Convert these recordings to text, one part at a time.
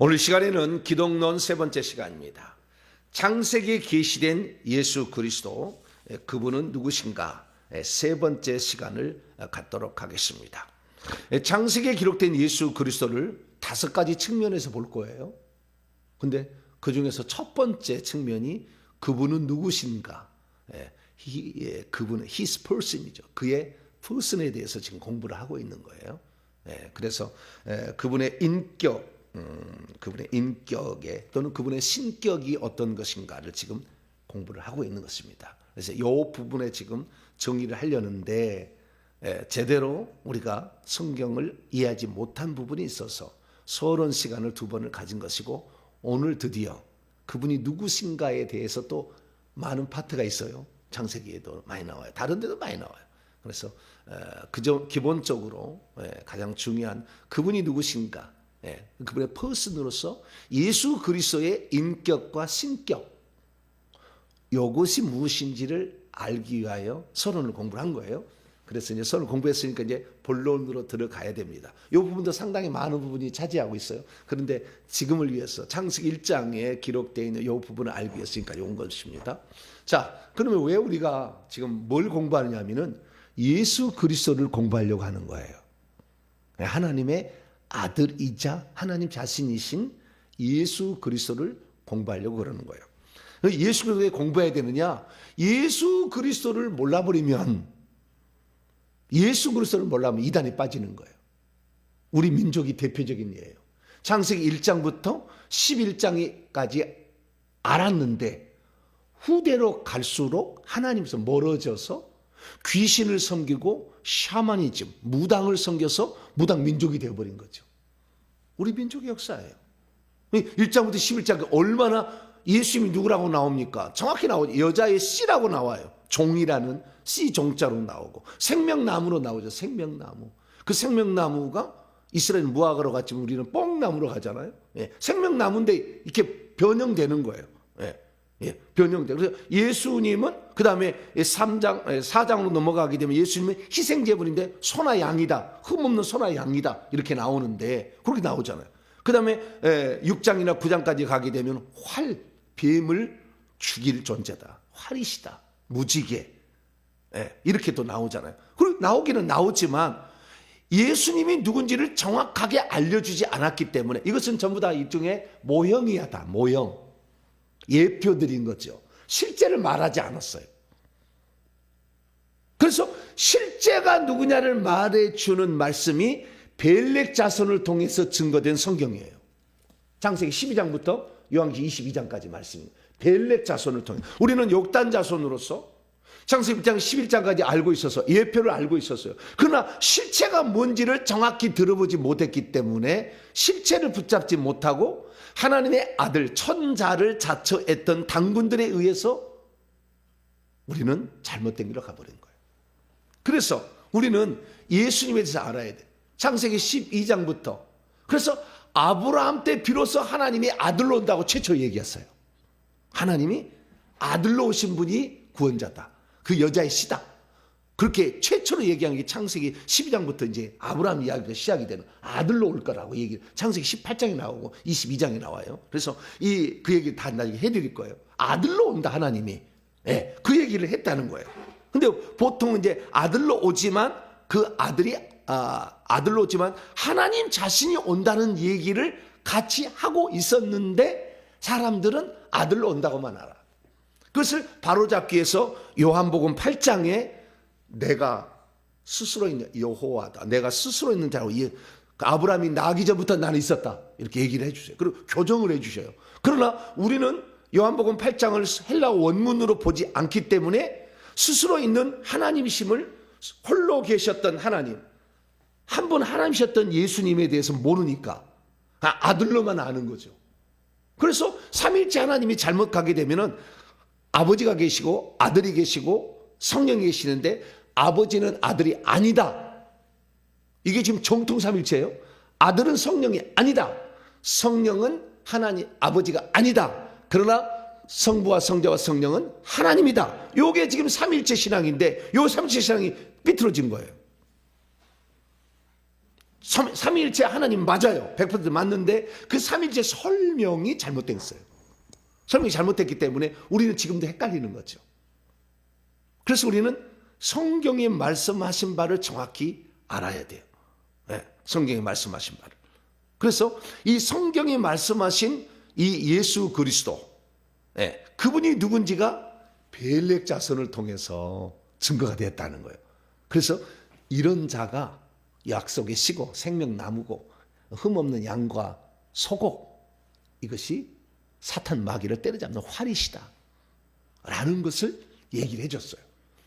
오늘 시간에는 기독론 세 번째 시간입니다. 창세기에 계시된 예수 그리스도, 그분은 누구신가? 세 번째 시간을 갖도록 하겠습니다. 창세기에 기록된 예수 그리스도를 5가지 측면에서 볼 거예요. 근데 그 중에서 첫 번째 측면이 그분은 누구신가? 그분은 his person이죠. 그의 person에 대해서 지금 공부를 하고 있는 거예요. 그래서 그분의 그분의 인격에 또는 그분의 신격이 어떤 것인가를 지금 공부를 하고 있는 것입니다. 그래서 이 부분에 지금 정의를 하려는데 제대로 우리가 성경을 이해하지 못한 부분이 있어서 서론 시간을 2번을 가진 것이고, 오늘 드디어 그분이 누구신가에 대해서 또 많은 파트가 있어요. 창세기에도 많이 나와요. 다른 데도 많이 나와요. 그래서 기본적으로 가장 중요한 그분이 누구신가, 그분의 퍼슨으로서 예수 그리스도의 인격과 신격, 이것이 무엇인지를 알기 위하여 서론을 공부를 한 거예요. 그래서 이제 서론 공부했으니까 이제 본론으로 들어가야 됩니다. 이 부분도 상당히 많은 부분이 차지하고 있어요. 그런데 지금을 위해서 창세기 1장에 기록되어 있는 이 부분을 알기 위해서니까 온 것입니다. 자, 그러면 왜 우리가 지금 뭘 공부하느냐 하면은 예수 그리스도를 공부하려고 하는 거예요. 하나님의 아들이자 하나님 자신이신 예수 그리스도를 공부하려고 그러는 거예요. 예수 그리스도를 공부해야 되느냐? 예수 그리스도를 몰라버리면, 예수 그리스도를 몰라면 이단에 빠지는 거예요. 우리 민족이 대표적인 예예요. 창세기 1장부터 11장까지 알았는데 후대로 갈수록 하나님에서 멀어져서 귀신을 섬기고 샤머니즘, 무당을 섬겨서 무당 민족이 되어버린 거죠. 우리 민족의 역사예요. 1장부터 11장까지 얼마나 예수님이 누구라고 나옵니까? 정확히 나오죠. 여자의 씨라고 나와요. 종이라는 씨 종자로 나오고, 생명나무로 나오죠. 생명나무. 그 생명나무가 이스라엘 무화과로 갔지만 우리는 뽕나무로 가잖아요. 생명나무인데 이렇게 변형되는 거예요. 변형돼. 그래서 예수님은 그 다음에 4장으로 넘어가게 되면 예수님은 희생제물인데 소나 양이다. 흠없는 소나 양이다. 이렇게 나오는데, 그렇게 나오잖아요. 그 다음에 6장이나 9장까지 가게 되면 뱀을 죽일 존재다. 활이시다. 무지개. 이렇게 또 나오잖아요. 그리고 나오기는 나오지만 예수님이 누군지를 정확하게 알려주지 않았기 때문에 이것은 전부 다 일종의 모형이야. 다 모형. 예표드린 거죠. 실제를 말하지 않았어요. 그래서 실제가 누구냐를 말해주는 말씀이 벨렉 자손을 통해서 증거된 성경이에요. 창세기 12장부터 요한계시 22장까지 말씀입니다. 벨렉 자손을 통해 우리는 욕단 자손으로서 창세기 1장 11장까지 알고 있어서 예표를 알고 있었어요. 그러나 실체가 뭔지를 정확히 들어보지 못했기 때문에 실체를 붙잡지 못하고 하나님의 아들 천자를 자처했던 당군들에 의해서 우리는 잘못된 길로 가버린 거예요. 그래서 우리는 예수님에 대해서 알아야 돼. 창세기 12장부터. 그래서 아브라함 때 비로소 하나님이 아들로 온다고 최초 얘기했어요. 하나님이 아들로 오신 분이 구원자다. 그 여자의 씨다. 그렇게 최초로 얘기한 게 창세기 12장부터 이제 아브라함 이야기가 시작이 되는, 아들로 올 거라고 얘기를 창세기 18장에 나오고 22장에 나와요. 그래서 그 얘기를 다 나중에 해드릴 거예요. 아들로 온다 하나님이. 그 얘기를 했다는 거예요. 근데 보통 이제 아들로 오지만 그 아들이 아들로 오지만 하나님 자신이 온다는 얘기를 같이 하고 있었는데 사람들은 아들로 온다고만 알아. 그것을 바로잡기 위해서 요한복음 8장에 내가 스스로 있는 여호와다. 내가 스스로 있는 자라고, 아브라함이 나기 전부터 나는 있었다. 이렇게 얘기를 해주세요. 그리고 교정을 해주셔요. 그러나 우리는 요한복음 8장을 헬라어 원문으로 보지 않기 때문에 스스로 있는 하나님이심을, 홀로 계셨던 하나님, 한 분 하나님이셨던 예수님에 대해서 모르니까 아들로만 아는 거죠. 그래서 삼일째 하나님이 잘못 가게 되면은 아버지가 계시고 아들이 계시고 성령이 계시는데 아버지는 아들이 아니다. 이게 지금 정통 삼일체예요. 아들은 성령이 아니다. 성령은 하나님 아버지가 아니다. 그러나 성부와 성자와 성령은 하나님이다. 이게 지금 삼일체 신앙인데 이 삼일체 신앙이 삐뚤어진 거예요. 삼위일체 하나님 맞아요. 100% 맞는데 그 삼위일체 설명이 잘못됐어요. 설명이 잘못됐기 때문에 우리는 지금도 헷갈리는 거죠. 그래서 우리는 성경에 말씀하신 바를 정확히 알아야 돼요. 네, 성경에 말씀하신 바를. 그래서 이 성경에 말씀하신 이 예수 그리스도, 네, 그분이 누군지가 벨렉 자손을 통해서 증거가 되었다는 거예요. 그래서 이런 자가 약속의 시고 생명나무고 흠없는 양과 소고, 이것이 사탄 마귀를 때려잡는 활이시다 라는 것을 얘기를 해줬어요.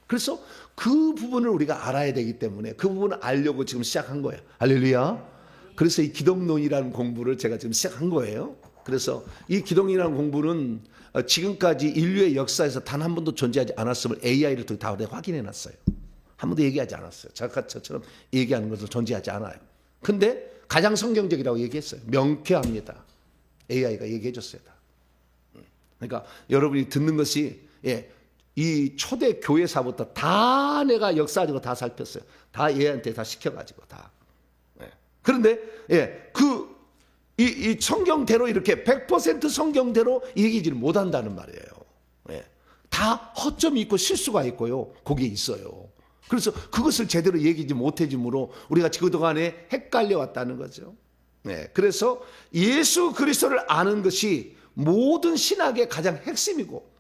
그래서 그 부분을 우리가 알아야 되기 때문에 그 부분을 알려고 지금 시작한 거예요. 할렐루야. 그래서 이 기독론이라는 공부를 제가 지금 시작한 거예요. 그래서 이 기독론이라는 공부는 지금까지 인류의 역사에서 단 한 번도 존재하지 않았음을 AI를 통해 다 확인해 놨어요. 한 번도 얘기하지 않았어요. 저처럼 얘기하는 것은 존재하지 않아요. 근데 가장 성경적이라고 얘기했어요. 명쾌합니다. AI가 얘기해 줬어요. 다. 그러니까 여러분이 듣는 것이, 예, 이 초대 교회사부터 다 내가 역사적으로 다 살폈어요. 다 얘한테 다 시켜가지고 다. 예. 그런데, 예, 이 성경대로 이렇게 100% 성경대로 얘기지를 못한다는 말이에요. 예. 다 허점이 있고 실수가 있고요. 거기에 있어요. 그래서 그것을 제대로 얘기하지 못해줌으로 우리가 그동안에 헷갈려 왔다는 거죠. 네, 그래서 예수 그리스도를 아는 것이 모든 신학의 가장 핵심이고,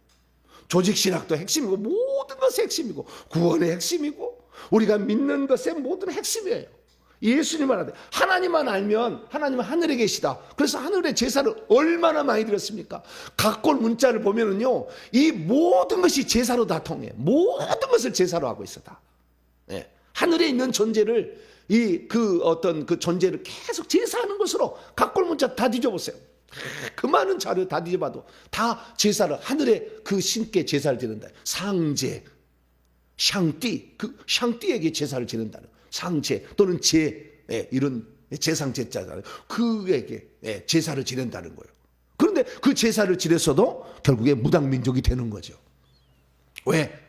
조직신학도 핵심이고, 모든 것의 핵심이고, 구원의 핵심이고, 우리가 믿는 것의 모든 핵심이에요. 예수님만 알아야 돼. 하나님만 알면 하나님은 하늘에 계시다. 그래서 하늘에 제사를 얼마나 많이 드렸습니까? 각골 문자를 보면은요, 이 모든 것이 제사로 다 통해. 모든 것을 제사로 하고 있어 다. 예. 하늘에 있는 존재를 어떤 그 존재를 계속 제사하는 것으로 각골 문자 다 뒤져보세요. 그 많은 자료 다 뒤져봐도 다 제사를, 하늘에 그 신께 제사를 드린다. 상제, 샹띠, 그 샹띠에게 제사를 드린다는 상제 또는 예, 이런 제상제자잖아요. 그에게, 예, 제사를 지낸다는 거예요. 그런데 그 제사를 지냈어도 결국에 무당민족이 되는 거죠. 왜?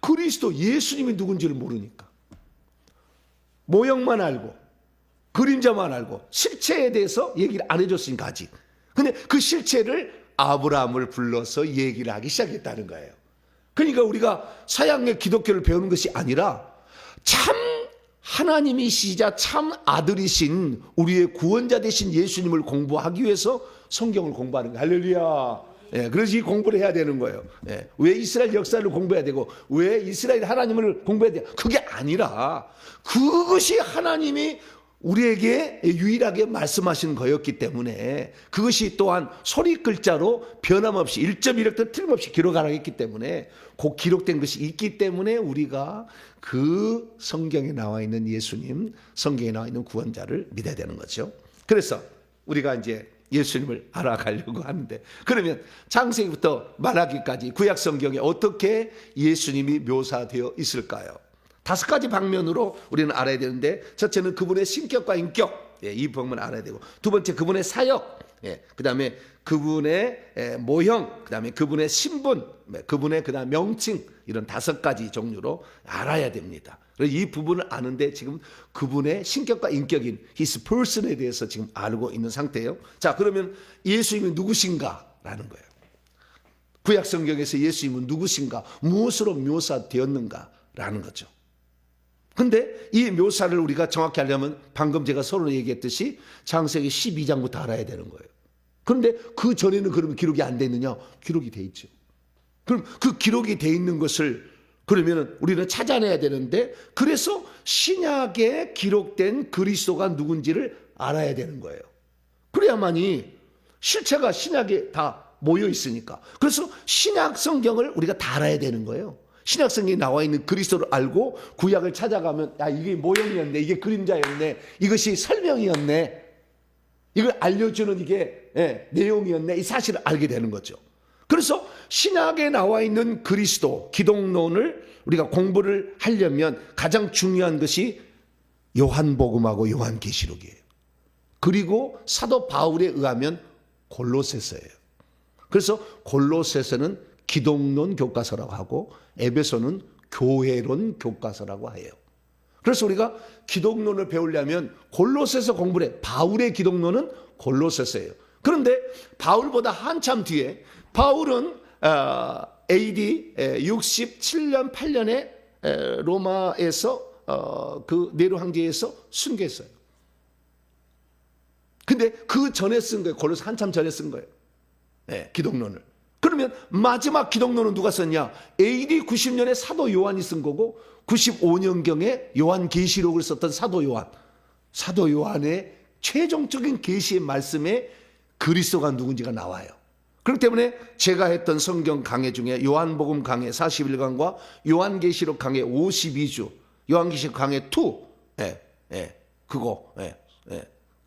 그리스도 예수님이 누군지를 모르니까. 모형만 알고 그림자만 알고 실체에 대해서 얘기를 안 해줬으니까 아직. 근데 그 실체를 아브라함을 불러서 얘기를 하기 시작했다는 거예요. 그러니까 우리가 서양의 기독교를 배우는 것이 아니라 참 하나님이시자 참 아들이신 우리의 구원자 되신 예수님을 공부하기 위해서 성경을 공부하는 거예요. 할렐루야. 예, 그래서 이 공부를 해야 되는 거예요. 예, 왜 이스라엘 역사를 공부해야 되고 왜 이스라엘 하나님을 공부해야 돼요? 그게 아니라 그것이 하나님이 우리에게 유일하게 말씀하신 거였기 때문에, 그것이 또한 소리 글자로 변함없이 1.1획도 틀림없이 기록하라고 했기 때문에, 그 기록된 것이 있기 때문에 우리가 그 성경에 나와 있는 예수님, 성경에 나와 있는 구원자를 믿어야 되는 거죠. 그래서 우리가 이제 예수님을 알아가려고 하는데, 그러면 창세기부터 말하기까지 구약 성경에 어떻게 예수님이 묘사되어 있을까요? 5가지 방면으로 우리는 알아야 되는데, 첫째는 그분의 신격과 인격, 예, 이 부분을 알아야 되고, 두 번째 그분의 사역, 예, 그 다음에 그분의 모형, 그 다음에 그분의 신분, 그분의 그다음 명칭, 이런 5가지 종류로 알아야 됩니다. 그래서 이 부분을 아는데 지금 그분의 신격과 인격인 His person에 대해서 지금 알고 있는 상태예요. 자, 그러면 예수님이 누구신가라는 거예요. 구약 성경에서 예수님은 누구신가, 무엇으로 묘사되었는가라는 거죠. 근데 이 묘사를 우리가 정확히 하려면 방금 제가 서로 얘기했듯이 창세기 12장부터 알아야 되는 거예요. 그런데 그 전에는 그러면 기록이 안 돼 있느냐? 기록이 돼 있죠. 그럼 그 기록이 돼 있는 것을 그러면 우리는 찾아내야 되는데, 그래서 신약에 기록된 그리스도가 누군지를 알아야 되는 거예요. 그래야만이 실체가 신약에 다 모여 있으니까. 그래서 신약 성경을 우리가 다 알아야 되는 거예요. 신약 성경에 나와 있는 그리스도를 알고 구약을 찾아가면, 야, 이게 모형이었네, 이게 그림자였네, 이것이 설명이었네, 이걸 알려주는 이게, 예, 내용이었네, 이 사실을 알게 되는 거죠. 그래서 신약에 나와 있는 그리스도, 기독론을 우리가 공부를 하려면 가장 중요한 것이 요한복음하고 요한계시록이에요. 그리고 사도 바울에 의하면 골로새서예요. 그래서 골로새서는 기독론 교과서라고 하고 에베소는 교회론 교과서라고 해요. 그래서 우리가 기독론을 배우려면 골로새서 공부를 해. 바울의 기독론은 골로새서예요. 그런데 바울보다 한참 뒤에 바울은 AD 67년 8년에 로마에서 그 네로 황제에서 순교했어요. 근데 그 전에 쓴 거예요. 골로새 한참 전에 쓴 거예요. 네, 기독론을. 그러면 마지막 기독론은 누가 썼냐? AD 90년에 사도 요한이 쓴 거고 95년경에 요한계시록을 썼던 사도 요한. 사도 요한의 최종적인 계시의 말씀에 그리스도가 누군지가 나와요. 그렇기 때문에 제가 했던 성경 강해 중에 요한복음 강해 41강과 요한계시록 강해 52주, 요한계시록 강해 2, 그거,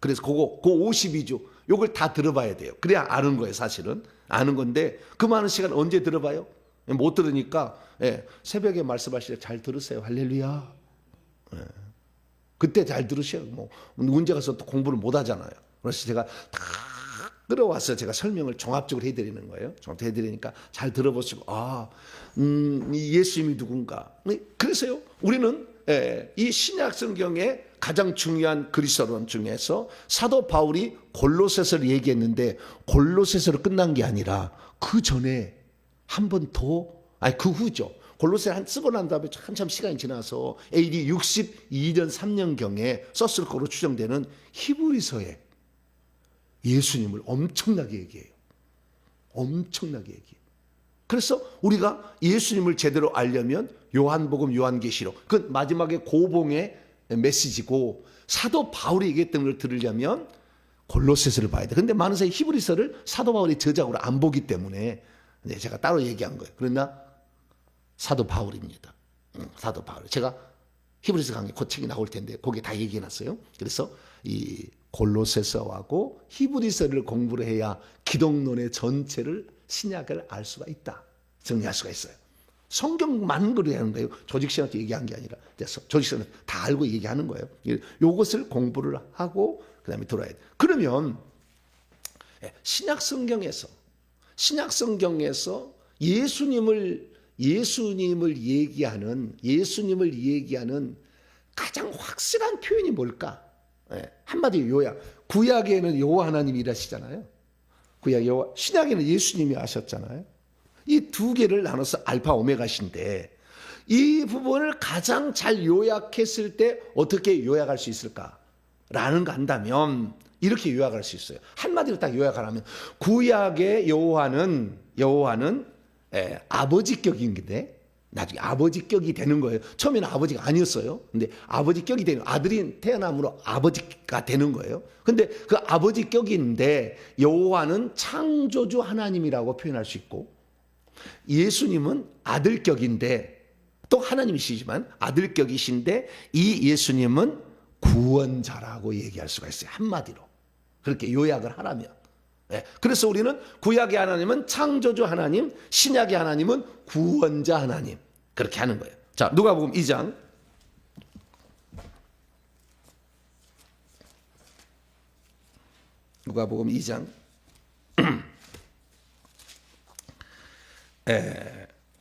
그래서 그 52주, 요걸 다 들어봐야 돼요. 그래야 아는 거예요, 사실은. 아는 건데, 그 많은 시간 언제 들어봐요? 못 들으니까, 새벽에 말씀하실 때 잘 들으세요. 할렐루야. 그때 잘 들으셔요. 뭐, 문제 가서 또 공부를 못 하잖아요. 그래서 제가 다 끌어와서 제가 설명을 종합적으로 해드리는 거예요. 종합적으로 해드리니까 잘 들어보시고, 이 예수님이 누군가. 그래서요, 우리는 이 신약 성경의 가장 중요한 그리스도론 중에서 사도 바울이 골로새서를 얘기했는데 골로새서로 끝난 게 아니라 그 전에 한 번 더, 그 후죠. 골로새 쓰고 난 다음에 한참 시간이 지나서 AD 62년 3년경에 썼을 거로 추정되는 히브리서에 예수님을 엄청나게 얘기해요. 엄청나게 얘기해요. 그래서 우리가 예수님을 제대로 알려면 요한복음, 요한계시록, 그 마지막에 고봉의 메시지고 사도 바울이 얘기했던 걸 들으려면 골로새서를 봐야 돼. 그런데 많은 사람이 히브리서를 사도 바울이 저작으로 안 보기 때문에 제가 따로 얘기한 거예요. 그러나 사도 바울입니다. 사도 바울. 제가 히브리서 강의 그 책이 나올 텐데 거기에 다 얘기해놨어요. 그래서 이 골로새서하고 히브리서를 공부를 해야 기독론의 전체를 신약을 알 수가 있다. 정리할 수가 있어요. 성경만 그래야 하는 거예요. 조직시간한테 얘기한 게 아니라 조직시간은 다 알고 얘기하는 거예요. 이것을 공부를 하고 그 다음에 들어야 돼요. 그러면 신약 성경에서 예수님을 얘기하는 가장 확실한 표현이 뭘까? 한마디로 요약. 구약에는 여호와 하나님이 일하시잖아요. 구약 여호와, 신약에는 예수님이 하셨잖아요. 이 두 개를 나눠서 알파 오메가신데 이 부분을 가장 잘 요약했을 때 어떻게 요약할 수 있을까라는 거 한다면 이렇게 요약할 수 있어요. 한마디로 딱 요약하라면 구약의 여호와는 아버지격인데 나중에 아버지격이 되는 거예요. 처음에는 아버지가 아니었어요. 근데 아버지격이 되는, 아들이 태어남으로 아버지가 되는 거예요. 근데 그 아버지격인데 여호와는 창조주 하나님이라고 표현할 수 있고 예수님은 아들격인데 또 하나님이시지만 아들격이신데 이 예수님은 구원자라고 얘기할 수가 있어요. 한마디로. 그렇게 요약을 하라면. 그래서 우리는 구약의 하나님은 창조주 하나님, 신약의 하나님은 구원자 하나님. 그렇게 하는 거예요. 자, 누가복음 2장. 누가복음 2장.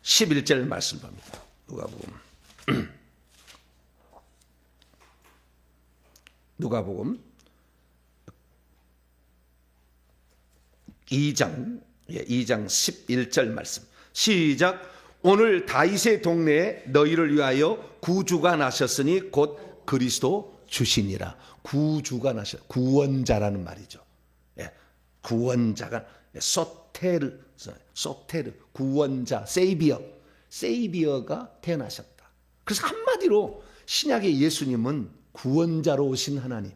11절 말씀 봅니다. 누가복음 2장 11절 말씀. 시작. 오늘 다윗의 동네에 너희를 위하여 구주가 나셨으니 곧 그리스도 주시니라. 구주가 구원자라는 말이죠. 구원자가 소테르, 구원자, 세이비어가 태어나셨다. 그래서 한마디로 신약의 예수님은 구원자로 오신 하나님,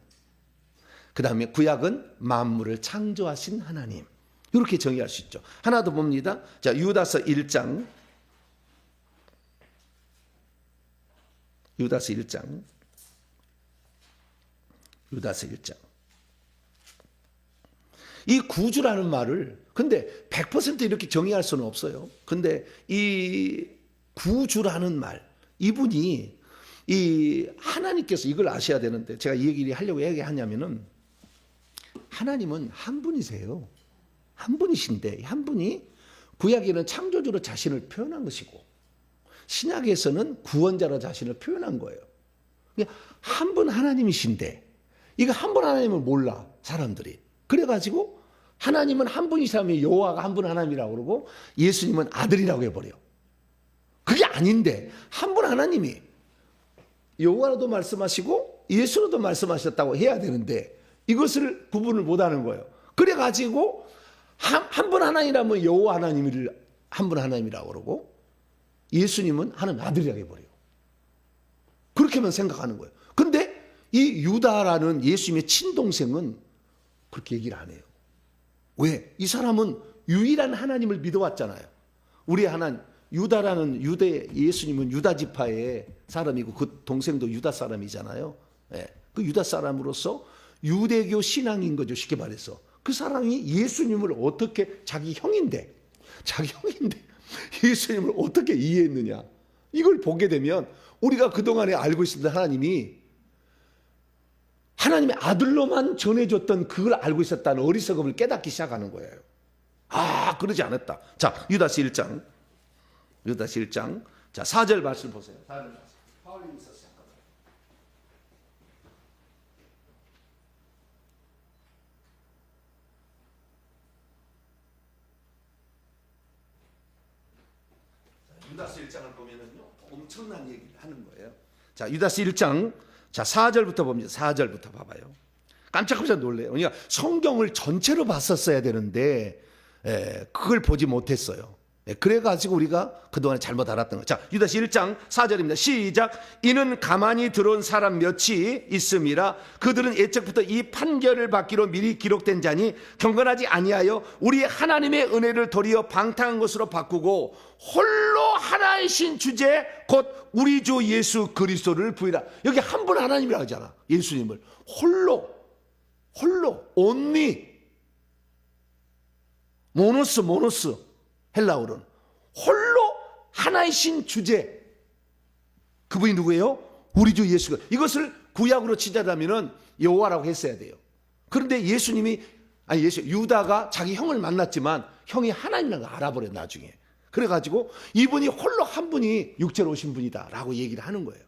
그 다음에 구약은 만물을 창조하신 하나님, 이렇게 정의할 수 있죠. 하나 더 봅니다. 자, 유다서 1장. 유다서 1장. 이 구주라는 말을 근데 100% 이렇게 정의할 수는 없어요. 근데 이 구주라는 말, 이분이 이 하나님께서 이걸 아셔야 되는데 제가 이 얘기를 하려고 얘기하냐면은 하나님은 한 분이세요. 한 분이신데 한 분이 구약에는 창조주로 자신을 표현한 것이고 신약에서는 구원자로 자신을 표현한 거예요. 한 분 하나님이신데 이거 한 분 하나님을 몰라 사람들이. 그래가지고 하나님은 한 분이시라면 여호와가 한 분 하나님이라고 그러고 예수님은 아들이라고 해버려. 그게 아닌데 한 분 하나님이 여호와로도 말씀하시고 예수로도 말씀하셨다고 해야 되는데 이것을 구분을 못하는 거예요. 그래가지고 한 분 하나님이라면 여호와 하나님을 한 분 하나님이라고 그러고 예수님은 하나님 아들이라고 해버려요. 그렇게만 생각하는 거예요. 근데 이 유다라는 예수님의 친동생은 그렇게 얘기를 안 해요. 왜? 이 사람은 유일한 하나님을 믿어왔잖아요. 우리 하나님 유다라는 예수님은 유다 지파의 사람이고 그 동생도 유다 사람이잖아요. 예. 그 유다 사람으로서 유대교 신앙인 거죠. 쉽게 말해서 그 사람이 예수님을 어떻게 자기 형인데 예수님을 어떻게 이해했느냐 이걸 보게 되면 우리가 그동안에 알고 있었던 하나님이 하나님의 아들로만 전해줬던 그걸 알고 있었다는 어리석음을 깨닫기 시작하는 거예요. 아, 그러지 않았다. 자, 유다서 1장. 자, 4절 말씀 보세요. 4절 말씀. 바울이 있었어요. 유다서 1장을 보면은요, 엄청난 얘기를 하는 거예요. 자, 유다서 1장. 자, 4절부터 봅니다. 4절부터 봐봐요. 깜짝깜짝 놀래요. 그러니까 성경을 전체로 봤었어야 되는데 그걸 보지 못했어요. 그래가지고 우리가 그동안에 잘못 알았던 거예요. 자, 유다서 1장 4절입니다. 시작. 이는 가만히 들어온 사람 몇이 있음이라. 그들은 예적부터 이 판결을 받기로 미리 기록된 자니 경건하지 아니하여 우리 하나님의 은혜를 도리어 방탕한 것으로 바꾸고 홀로 하나이신 주제 곧 우리 주 예수 그리스도를 부인하라. 여기 한 분 하나님이라고 하잖아. 예수님을 홀로 only 모노스 헬라어로는 홀로 하나이신 주제. 그분이 누구예요? 우리 주 예수가. 이것을 구약으로 치자면은 여호와라고 했어야 돼요. 그런데 유다가 자기 형을 만났지만 형이 하나님이라는 걸 알아버려 나중에. 그래가지고 이분이 홀로 한 분이 육체로 오신 분이다라고 얘기를 하는 거예요.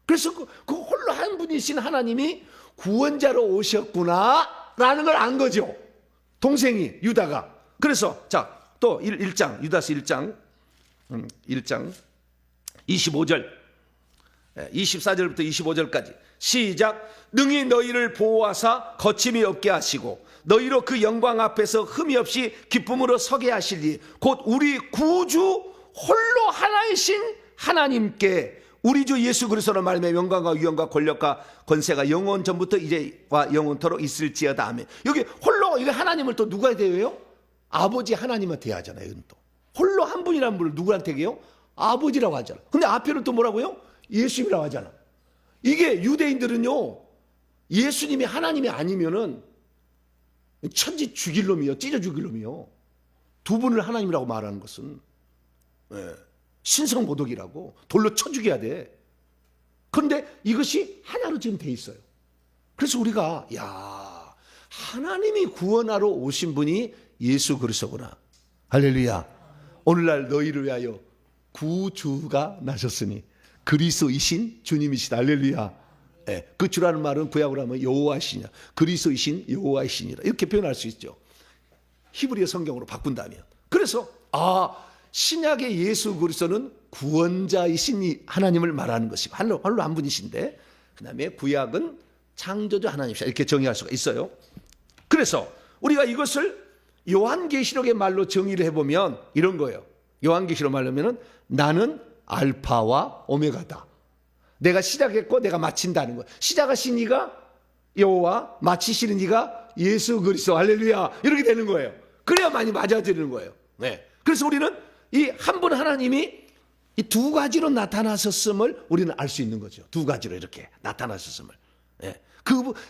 그래서 그 홀로 한 분이신 하나님이 구원자로 오셨구나라는 걸 안 거죠. 동생이 유다가. 그래서 자, 또 1장 유다서 1장 25절 24절부터 25절까지 시작. 능히 너희를 보호하사 거침이 없게 하시고 너희로 그 영광 앞에서 흠이 없이 기쁨으로 서게 하시리. 곧 우리 구주 홀로 하나이신 하나님께 우리 주 예수 그리스도로 말미암아 영광과 위엄과 권력과 권세가 영원 전부터 이제와 영원토록 있을지어다. 아멘. 여기 홀로 이게 하나님을 또 누가 대해요? 아버지 하나님한테 하잖아요. 이건 또 홀로 한 분이라는 분을 누구한테 해요? 아버지라고 하잖아. 근데 앞에는 또 뭐라고요? 예수님이라고 하잖아. 이게 유대인들은요, 예수님이 하나님이 아니면은 천지 죽일 놈이요, 찢어 죽일 놈이요. 두 분을 하나님이라고 말하는 것은 신성모독이라고 돌로 쳐 죽여야 돼. 그런데 이것이 하나로 지금 돼 있어요. 그래서 우리가 하나님이 구원하러 오신 분이 예수 그리스도구나. 할렐루야. 오늘날 너희를 위하여 구주가 나셨으니 그리스도이신 주님이시다. 할렐루야. 그 주라는 말은 구약으로 하면 여호와시냐, 그리스도이신 여호와이시니라 이렇게 표현할 수 있죠. 히브리어 성경으로 바꾼다면. 그래서 신약의 예수 그리스도는 구원자이신 하나님을 말하는 것이고 홀로 한 분이신데, 그 다음에 구약은 창조주 하나님이시다 이렇게 정의할 수가 있어요. 그래서 우리가 이것을 요한계시록의 말로 정의를 해보면 이런 거예요. 요한계시록 말로 하면 나는 알파와 오메가다. 내가 시작했고 내가 마친다는 거예요. 시작하신 이가 여호와, 마치시는 이가 예수 그리스도. 할렐루야. 이렇게 되는 거예요. 그래야 많이 맞아지는 거예요. 네. 그래서 우리는 이 한 분 하나님이 이 두 가지로 나타나셨음을 우리는 알 수 있는 거죠. 두 가지로 이렇게 나타나셨음을. 네.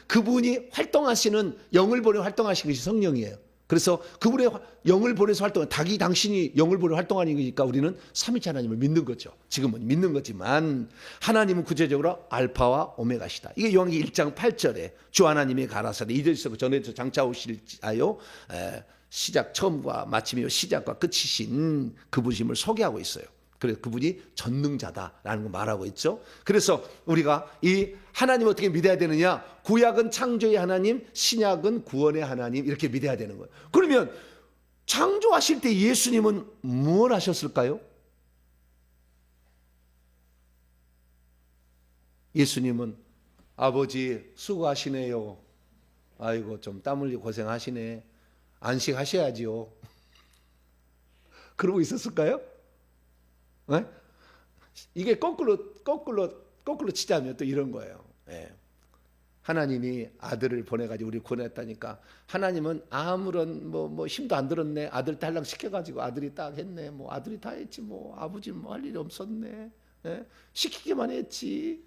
그분이 활동하시는, 영을 보내 활동하시는 것이 성령이에요. 그래서 그분의 영을 보내서 당신이 영을 보내 활동하는 거니까 우리는 삼위일체 하나님을 믿는 거죠. 지금은 믿는 거지만 하나님은 구체적으로 알파와 오메가시다. 이게 요한계시록 1장 8절에 주 하나님이 가라사대 이들에서 전에서 장차 오실지하여 시작 처음과 마침이요 시작과 끝이신 그분심을 소개하고 있어요. 그래서 그분이 전능자다라는 거 말하고 있죠. 그래서 우리가 이 하나님 어떻게 믿어야 되느냐? 구약은 창조의 하나님, 신약은 구원의 하나님, 이렇게 믿어야 되는 거예요. 그러면 창조하실 때 예수님은 뭘 하셨을까요? 예수님은 아버지 수고하시네요. 아이고 좀 땀 흘리고 고생하시네. 안식하셔야지요. 그러고 있었을까요? 네? 이게 거꾸로 치자면 또 이런 거예요. 네. 하나님이 아들을 보내가지고 우리 구원했다니까 하나님은 아무런 뭐 힘도 안 들었네. 아들 달랑 시켜가지고 아들이 딱 했네. 뭐 아들이 다 했지. 뭐 아버지는 뭐 할 일이 없었네. 네? 시키기만 했지.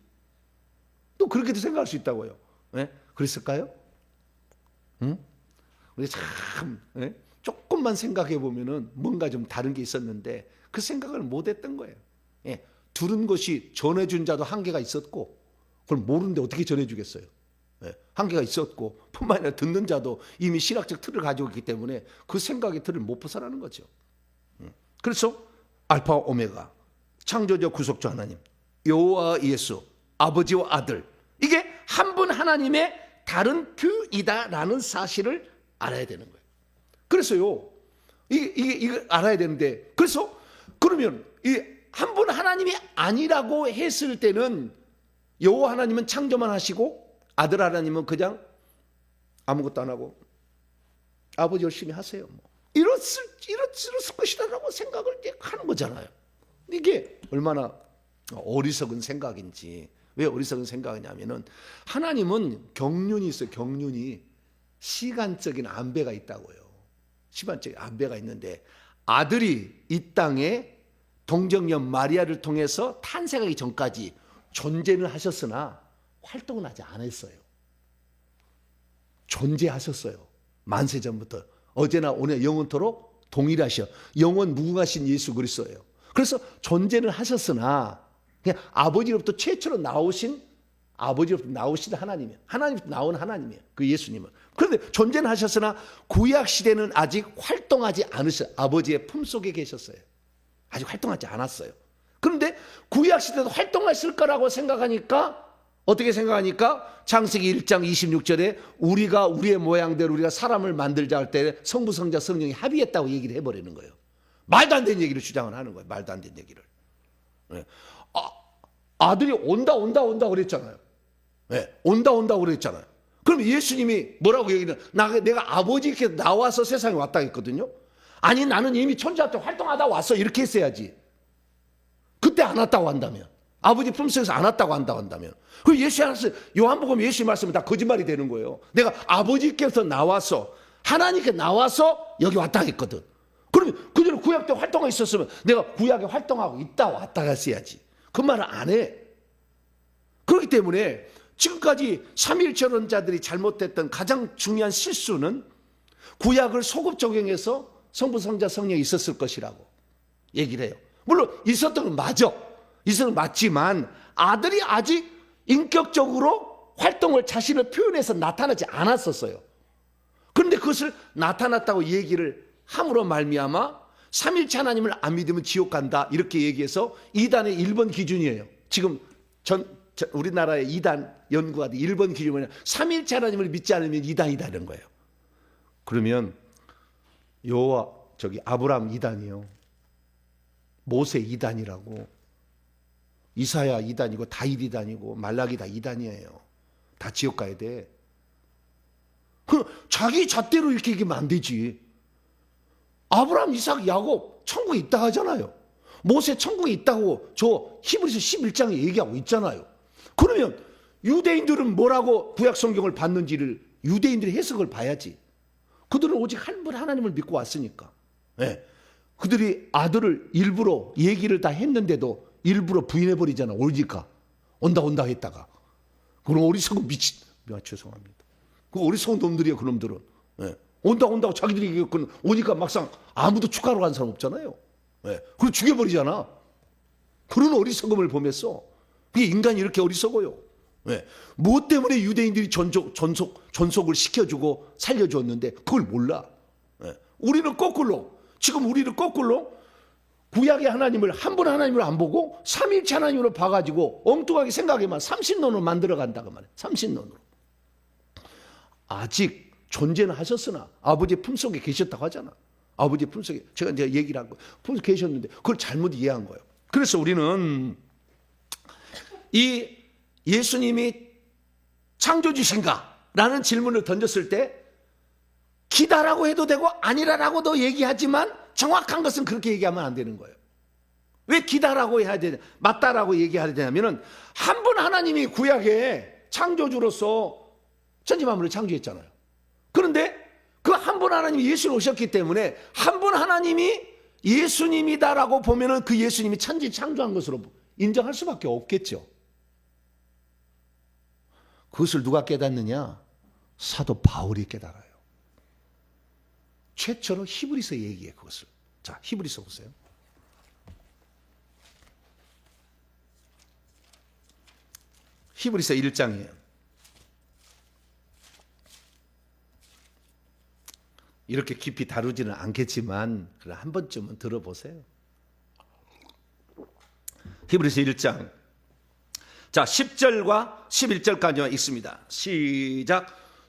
또 그렇게도 생각할 수 있다고요. 네? 그랬을까요? 응? 우리 참 조금만 생각해 보면은 뭔가 좀 다른 게 있었는데 그 생각을 못했던 거예요. 예, 들은 것이 전해준 자도 한계가 있었고 그걸 모르는데 어떻게 전해주겠어요? 예, 한계가 있었고 뿐만 아니라 듣는 자도 이미 신학적 틀을 가지고 있기 때문에 그 생각의 틀을 못 벗어나는 거죠. 그래서 알파 오메가 창조자 구속주 하나님 여호와 예수 아버지와 아들 이게 한 분 하나님의 다른 그이다라는 사실을 알아야 되는 거예요. 그래서요 이게 알아야 되는데 그래서 그러면 이 한 분 하나님이 아니라고 했을 때는 여호와 하나님은 창조만 하시고 아들 하나님은 그냥 아무것도 안 하고 아버지 열심히 하세요. 뭐. 이랬을 것이다라고 생각을 하는 거잖아요. 이게 얼마나 어리석은 생각인지. 왜 어리석은 생각이냐면은 하나님은 경륜이 있어요. 경륜이 시간적인 안배가 있다고요. 시간적인 안배가 있는데 아들이 이 땅에 동정녀 마리아를 통해서 탄생하기 전까지 존재는 하셨으나 활동은 하지 않았어요. 존재하셨어요. 만세 전부터 어제나 오늘 영원토록 동일하셔. 영원 무궁하신 예수 그리스도예요. 그래서 존재는 하셨으나 그냥 아버지로부터 최초로 나오신 하나님이에요. 하나님부터 나온 하나님이에요. 그 예수님은. 그런데 존재는 하셨으나 구약 시대는 아직 활동하지 않으셨어요. 아버지의 품속에 계셨어요. 아직 활동하지 않았어요. 그런데 구약 시대도 활동했을 거라고 생각하니까 어떻게 생각하니까 창세기 1장 26절에 우리가 우리의 모양대로 우리가 사람을 만들자 할 때 성부 성자 성령이 합의했다고 얘기를 해버리는 거예요. 말도 안 되는 얘기를 주장을 하는 거예요. 말도 안 되는 얘기를. 네. 아들이 온다 그랬잖아요. 네. 온다 그랬잖아요. 그럼 예수님이 뭐라고 얘기는 내가 아버지께 나와서 세상에 왔다 했거든요. 아니 나는 이미 천주할 때 활동하다 왔어 이렇게 했어야지. 그때 안 왔다고 한다면 아버지 품속에서 안 왔다고 한다면 그럼 요한복음 예수님 말씀은 다 거짓말이 되는 거예요. 내가 아버지께서 나와서 하나님께 나와서 여기 왔다 했거든. 그러면 그대로 구약 때 활동하고 있었으면 내가 구약에 활동하고 있다 왔다 했어야지. 그 말을 안 해. 그렇기 때문에 지금까지 삼위일체론자들이 잘못했던 가장 중요한 실수는 구약을 소급 적용해서 성부 성자 성령이 있었을 것이라고 얘기를 해요. 물론 있었던 건 맞아. 있었던 건 맞지만 아들이 아직 인격적으로 활동을 자신을 표현해서 나타나지 않았었어요. 그런데 그것을 나타났다고 얘기를 함으로 말미암아 삼일체 하나님을 안 믿으면 지옥 간다 이렇게 얘기해서 이단의 1번 기준이에요. 지금 우리나라의 이단 연구가 1번 기준이 뭐냐, 삼일체 하나님을 믿지 않으면 이단이다 이런 거예요. 그러면 아브라함 이단이요, 모세 이단이라고, 이사야 이단이고 다윗 이단이고 말라기 다 이단이에요. 다 지옥 가야 돼. 자기 잣대로 이렇게 얘기하면 안 되지. 아브라함, 이삭, 야곱 천국에 있다 하잖아요. 모세 천국에 있다고 저 히브리서 11장에 얘기하고 있잖아요. 그러면 유대인들은 뭐라고 구약 성경을 봤는지를 유대인들이 해석을 봐야지. 그들은 오직 한 분 하나님을 믿고 왔으니까. 네. 그들이 아들을 일부러 얘기를 다 했는데도 일부러 부인해버리잖아. 오니까 온다 했다가. 그럼 어리석은 죄송합니다. 그 어리석은 놈들이에요. 그 놈들은. 네. 온다고 자기들이 얘기했거든. 오니까 막상 아무도 축하로 간 사람 없잖아요. 네. 그걸 죽여버리잖아. 그런 어리석음을 보면서 그게 인간이 이렇게 어리석어요. 네. 무엇 때문에 유대인들이 전속을 시켜주고 살려주었는데 그걸 몰라. 네. 우리는 거꾸로 구약의 하나님을 한 분 하나님으로 안 보고 삼위일체 하나님으로 봐가지고 엉뚱하게 생각해만 삼신론으로 만들어간다고 말이에요. 삼신론으로. 아직 존재는 하셨으나 아버지 품속에 계셨다고 하잖아. 아버지 품속에 제가 이제 얘기를 한 거예요. 품속에 계셨는데 그걸 잘못 이해한 거예요. 그래서 우리는 이 예수님이 창조주신가? 라는 질문을 던졌을 때 기다라고 해도 되고 아니라라고도 얘기하지만 정확한 것은 그렇게 얘기하면 안 되는 거예요. 왜 기다라고 해야 되냐, 맞다라고 얘기해야 되냐면은 한 분 하나님이 구약에 창조주로서 천지만물을 창조했잖아요. 그런데 그 한 분 하나님이 예수로 오셨기 때문에 한 분 하나님이 예수님이다라고 보면은 그 예수님이 천지 창조한 것으로 인정할 수밖에 없겠죠. 그것을 누가 깨닫느냐? 사도 바울이 깨달아요. 최초로 히브리서 얘기해 그것을. 자, 히브리서 보세요. 히브리서 1장이에요. 이렇게 깊이 다루지는 않겠지만 그럼 한 번쯤은 들어보세요. 히브리서 1장. 자, 10절과 11절까지만 있습니다. 시작.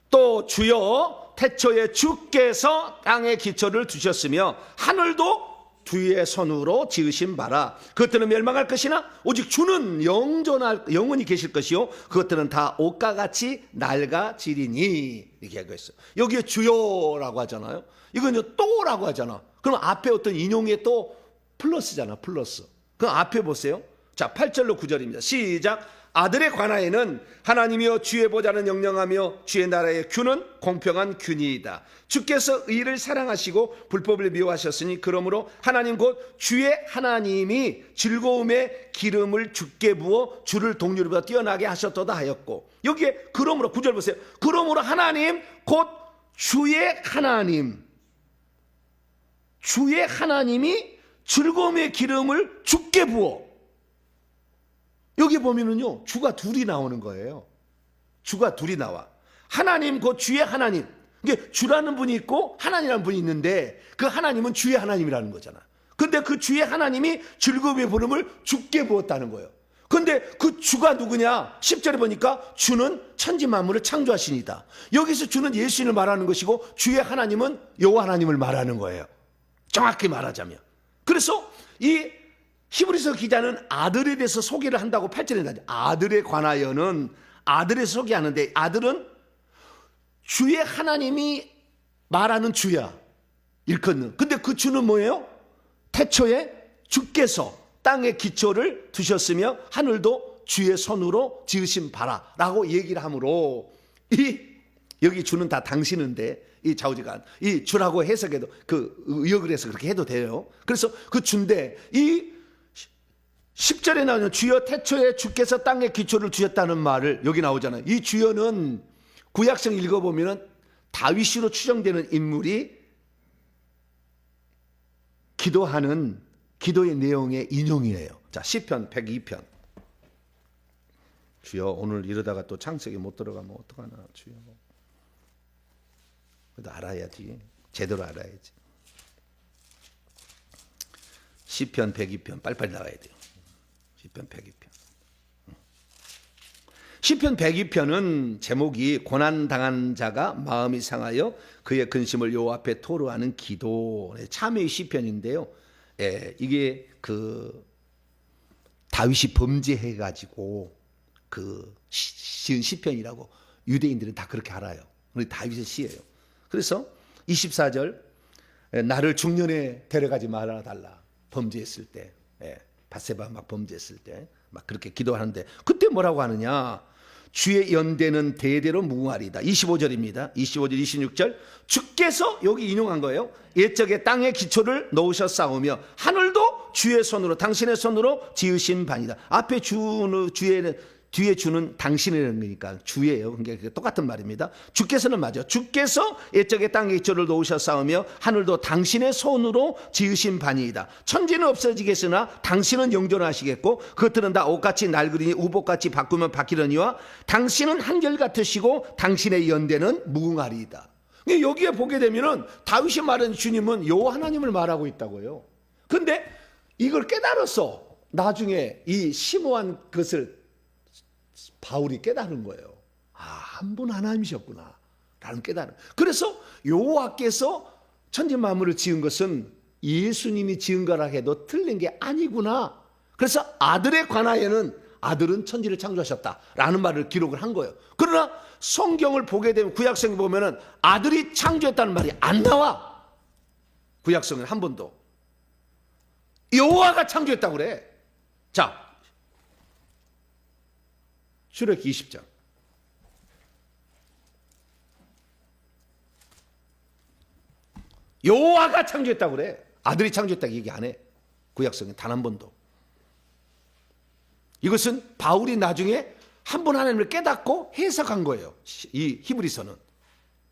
또 주여 태초에 주께서 땅에 기초를 두셨으며 하늘도 주의 손으로 지으신 바라. 그것들은 멸망할 것이나 오직 주는 영원히 계실 것이요 그것들은 다 옷과 같이 낡아지리니. 이렇게 하고 있어요. 여기에 주여라고 하잖아요. 이건 또라고 하잖아. 그럼 앞에 어떤 인용에 또 플러스잖아. 플러스. 그럼 앞에 보세요. 자, 8절로 9절입니다. 시작. 아들에 관하여는 하나님이여 주의 보좌는 영영하며 주의 나라의 균은 공평한 균이이다. 주께서 의를 사랑하시고 불법을 미워하셨으니 그러므로 하나님 곧 주의 하나님이 즐거움의 기름을 주께 부어 주를 동료보다 뛰어나게 하셨도다 하였고, 여기에 그러므로 9절 보세요. 그러므로 하나님 곧 주의 하나님, 주의 하나님이 즐거움의 기름을 주께 부어. 여기 보면은요, 주가 둘이 나오는 거예요. 주가 둘이 나와. 하나님, 곧 주의 하나님. 이게 주라는 분이 있고 하나님이라는 분이 있는데 그 하나님은 주의 하나님이라는 거잖아. 근데 그 주의 하나님이 즐거움의 기름을 주께 부었다는 거예요. 근데 그 주가 누구냐? 10절에 보니까 주는 천지 만물을 창조하시니다. 여기서 주는 예수님을 말하는 것이고 주의 하나님은 여호와 하나님을 말하는 거예요. 정확히 말하자면. 그래서 이 히브리서 기자는 아들에 대해서 소개를 한다고 8절에 나죠. 아들에 관하여는 아들에 소개하는데 아들은 주의 하나님이 말하는 주야. 일컫는. 근데 그 주는 뭐예요? 태초에 주께서 땅의 기초를 두셨으며 하늘도 주의 손으로 지으신 바라라고 얘기를 하므로 여기 주는 다 당신인데 이 좌우지간 이 주라고 해석해도 그 의역을 해서 그렇게 해도 돼요. 그래서 그 주인데 이 10절에 나오는 주여 태초에 주께서 땅에 기초를 두셨다는 말을 여기 나오잖아요. 이 주여는 구약성 읽어보면 다윗으로 추정되는 인물이 기도하는 기도의 내용의 인용이에요. 자, 시편 102편. 주여 오늘 이러다가 또 창세기 못 들어가면 어떡하나 주여. 그래도 알아야지. 제대로 알아야지. 시편 102편 빨리빨리 나가야 돼요. 시편 102편. 시편 102편은 제목이 고난당한 자가 마음이 상하여 그의 근심을 여호와 앞에 토로하는 기도, 참회의 시편인데요. 이게 그 다윗이 범죄해가지고 그 지은 시편이라고 유대인들은 다 그렇게 알아요. 다윗의 시예요. 그래서 24절 나를 중년에 데려가지 말아 달라. 범죄했을 때, 밧세바 막 범죄했을 때 막 그렇게 기도하는데 그때 뭐라고 하느냐? 주의 연대는 대대로 무궁하리다. 25절입니다. 25절, 26절. 주께서 여기 인용한 거예요. 옛적에 땅의 기초를 놓으셨사오며 하늘도 주의 손으로 당신의 손으로 지으신 반이다. 앞에 주의 뒤에 주는 당신이라는 거니까 주예요. 그러니까 똑같은 말입니다. 주께서는 맞아. 주께서 옛적에 땅의 기초를 놓으셨사오며 하늘도 당신의 손으로 지으신 반이다. 천지는 없어지겠으나 당신은 영존하시겠고 그것들은 다 옷같이 낡으리니 우복같이 바꾸면 바뀌려니와 당신은 한결같으시고 당신의 연대는 무궁하리이다. 여기에 보게 되면은 다윗이 말하는 주님은 여호와 하나님을 말하고 있다고요. 근데 이걸 깨달았어. 나중에 이 심오한 것을 바울이 깨달은 거예요. 아, 한 분 하나님이셨구나 라는 깨달음. 그래서 여호와께서 천지 만물을 지은 것은 예수님이 지은 거라 해도 틀린 게 아니구나. 그래서 아들에 관하여는 아들은 천지를 창조하셨다라는 말을 기록을 한 거예요. 그러나 성경을 보게 되면 구약성에 보면은 아들이 창조했다는 말이 안 나와. 구약성은 한 번도. 여호와가 창조했다고 그래. 자, 출애굽기 20장. 여호와가 창조했다고 그래. 아들이 창조했다고 얘기 안 해. 구약성에 단 한 번도. 이것은 바울이 나중에 한 번 하나님을 깨닫고 해석한 거예요. 이 히브리서는.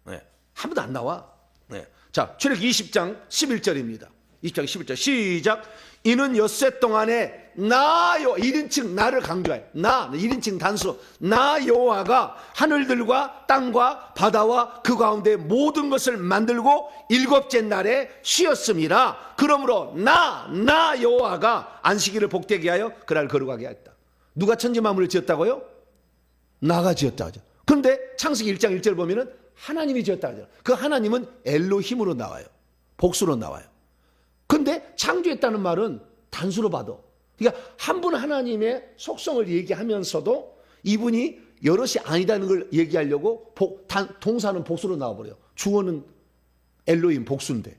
네. 한 번도 안 나와. 네. 자, 출애굽기 20장 11절입니다. 20장 11절 시작. 이는 엿새 동안에 나요 1인칭 나를 강조해. 나 1인칭 단수. 나 여호와가 하늘들과 땅과 바다와 그 가운데 모든 것을 만들고 일곱째 날에 쉬었음이라. 그러므로 나 여호와가 안식일을 복되게 하여 그날 거룩하게 하였다. 누가 천지 만물을 지었다고요? 나가 지었다 하죠. 그런데 창세기 1장 1절 보면은 하나님이 지었다 하죠. 그 하나님은 엘로힘으로 나와요. 복수로 나와요. 근데 창조했다는 말은 단수로 봐도, 그러니까 한 분 하나님의 속성을 얘기하면서도 이분이 여럿이 아니다는 걸 얘기하려고 동사는 복수로 나와버려요. 주어는 엘로힘 복수인데.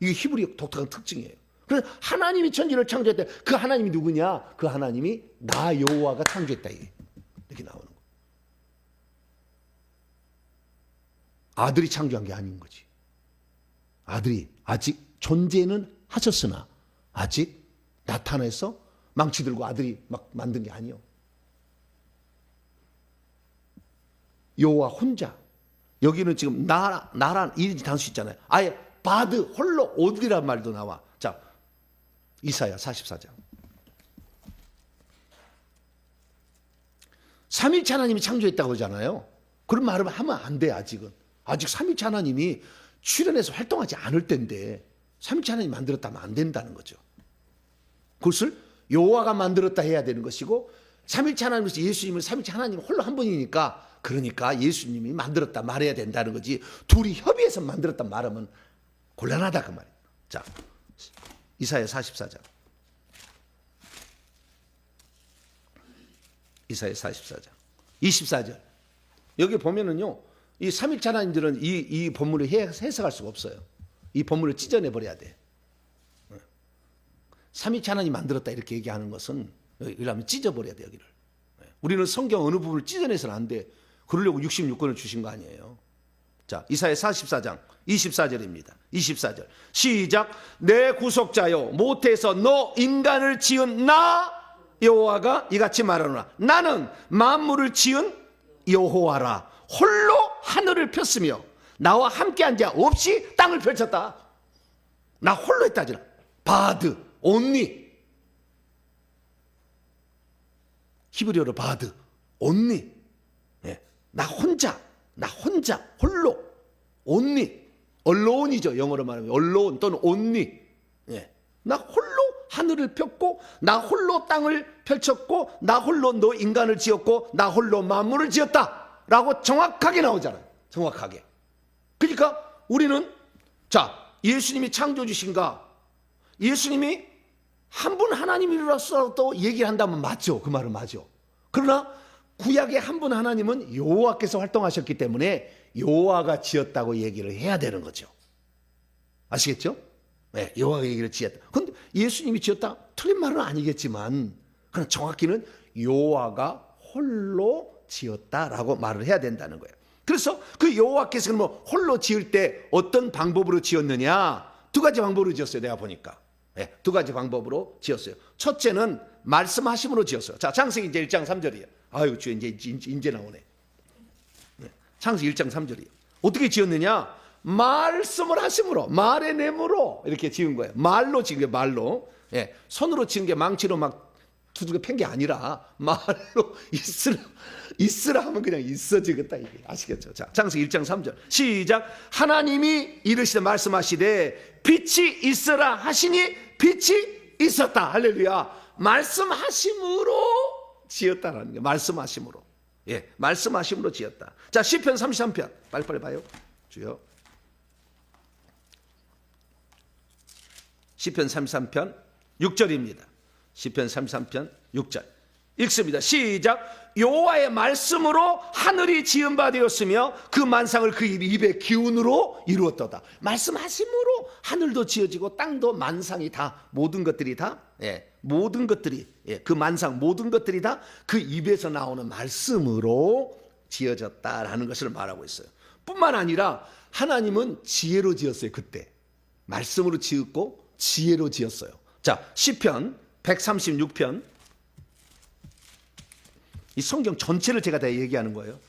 이게 히브리 독특한 특징이에요. 그래서 하나님이 천지를 창조했다. 그 하나님이 누구냐? 그 하나님이 나 여호와가 창조했다. 이렇게 나오는 거예요. 아들이 창조한 게 아닌 거지. 아들이 아직 존재는 하셨으나 아직 나타나서 망치 들고 아들이 막 만든 게 아니요. 여호와 혼자. 여기는 지금 나란 일인지 단수 있잖아요. 아예 바드 홀로 오드리란 말도 나와. 자, 이사야 44장. 삼위일체 하나님이 창조했다고 그러잖아요. 그런 말을 하면 안 돼. 아직은. 아직 삼위일체 하나님이 출현해서 활동하지 않을 때인데 삼위일체 하나님이 만들었다면 안 된다는 거죠. 그것을 여호와가 만들었다 해야 되는 것이고, 삼위일체 하나님으로서 예수님은 삼위일체 하나님 홀로 한 분이니까, 그러니까 예수님이 만들었다 말해야 된다는 거지, 둘이 협의해서 만들었다 말하면 곤란하다 그 말이에요. 자, 이사야 44장. 이사야 44장 24절. 여기 보면은요, 이 삼위일체 하나님들은 이 본문을 해석할 수가 없어요. 이 본문을 찢어내 버려야 돼. 삼위일체 하나님 만들었다 이렇게 얘기하는 것은 이러면 찢어버려야 돼. 여기를. 우리는 성경 어느 부분을 찢어내서는 안 돼. 그러려고 66권을 주신 거 아니에요. 자, 이사야 44장 24절입니다. 24절 시작. 내 구속자여, 모태에서 너 인간을 지은 나 여호와가 이같이 말하노라. 나는 만물을 지은 여호와라. 홀로 하늘을 폈으며 나와 함께한 자 없이 땅을 펼쳤다. 나 홀로 했다잖아. 바드 온리. 히브리어로 바드 온리. 예. 나 혼자 홀로 온리. 얼론이죠. 영어로 말하면 얼론 또는 온리. 예. 나 홀로 하늘을 폈고, 나 홀로 땅을 펼쳤고, 나 홀로 너 인간을 지었고, 나 홀로 만물을 지었다 라고 정확하게 나오잖아요. 정확하게. 그러니까 우리는, 자, 예수님이 창조주신가, 예수님이 한 분 하나님이라서도 얘기를 한다면 맞죠. 그 말은 맞죠. 그러나 구약의 한 분 하나님은 여호와께서 활동하셨기 때문에 여호와가 지었다고 얘기를 해야 되는 거죠. 아시겠죠? 네, 여호와가 얘기를 지었다. 근데 예수님이 지었다 틀린 말은 아니겠지만, 그러나 정확히는 여호와가 홀로 지었다라고 말을 해야 된다는 거예요. 그래서 그 여호와께서 뭐 홀로 지을 때 어떤 방법으로 지었느냐? 두 가지 방법으로 지었어요. 내가 보니까. 네, 두 가지 방법으로 지었어요. 첫째는 말씀하심으로 지었어요. 자, 창세기 이제 1장 3절이에요. 아유, 주여 이제 나오네. 네, 창세기 1장 3절이에요. 어떻게 지었느냐? 말씀을 하심으로, 말의 내므로 이렇게 지은 거예요. 말로 지은 게 말로. 예, 손으로 지은 게 망치로 막 두들겨 팬 게 아니라 말로 있으라 하면 그냥 있어지겠다 이게. 아시겠죠? 자, 창세기 1장 3절 시작. 하나님이 이르시되 말씀하시되 빛이 있으라 하시니 빛이 있었다. 할렐루야. 말씀하심으로 지었다라는 게 말씀하심으로. 예, 말씀하심으로 지었다. 자, 시편 33편 빨리빨리 봐요. 주여. 시편 33편 6절입니다. 시편 33편 6절 읽습니다. 시작. 여호와의 말씀으로 하늘이 지은 바 되었으며 그 만상을 그 입의 기운으로 이루었도다. 말씀하심으로 하늘도 지어지고 땅도 만상이 다 모든 것들이 다 모든 것들이 그 만상 모든 것들이 다 그 입에서 나오는 말씀으로 지어졌다라는 것을 말하고 있어요. 뿐만 아니라 하나님은 지혜로 지었어요. 그때 말씀으로 지었고 지혜로 지었어요. 자, 시편 136편. 이 성경 전체를 제가 다 얘기하는 거예요.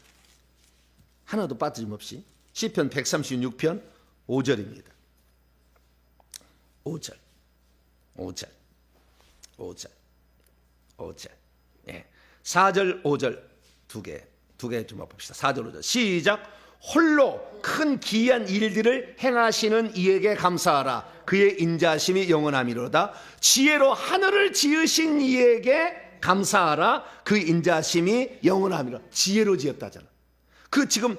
하나도 빠짐없이. 시편 136편 5절입니다. 5절. 5절. 5절. 5절. 예. 4절, 5절 두 개 좀 봅시다. 4절, 5절. 시작. 홀로 큰 기이한 일들을 행하시는 이에게 감사하라. 그의 인자하심이 영원함이로다. 지혜로 하늘을 지으신 이에게 감사하라. 그 인자하심이 영원함이라. 지혜로 지었다잖아. 그 지금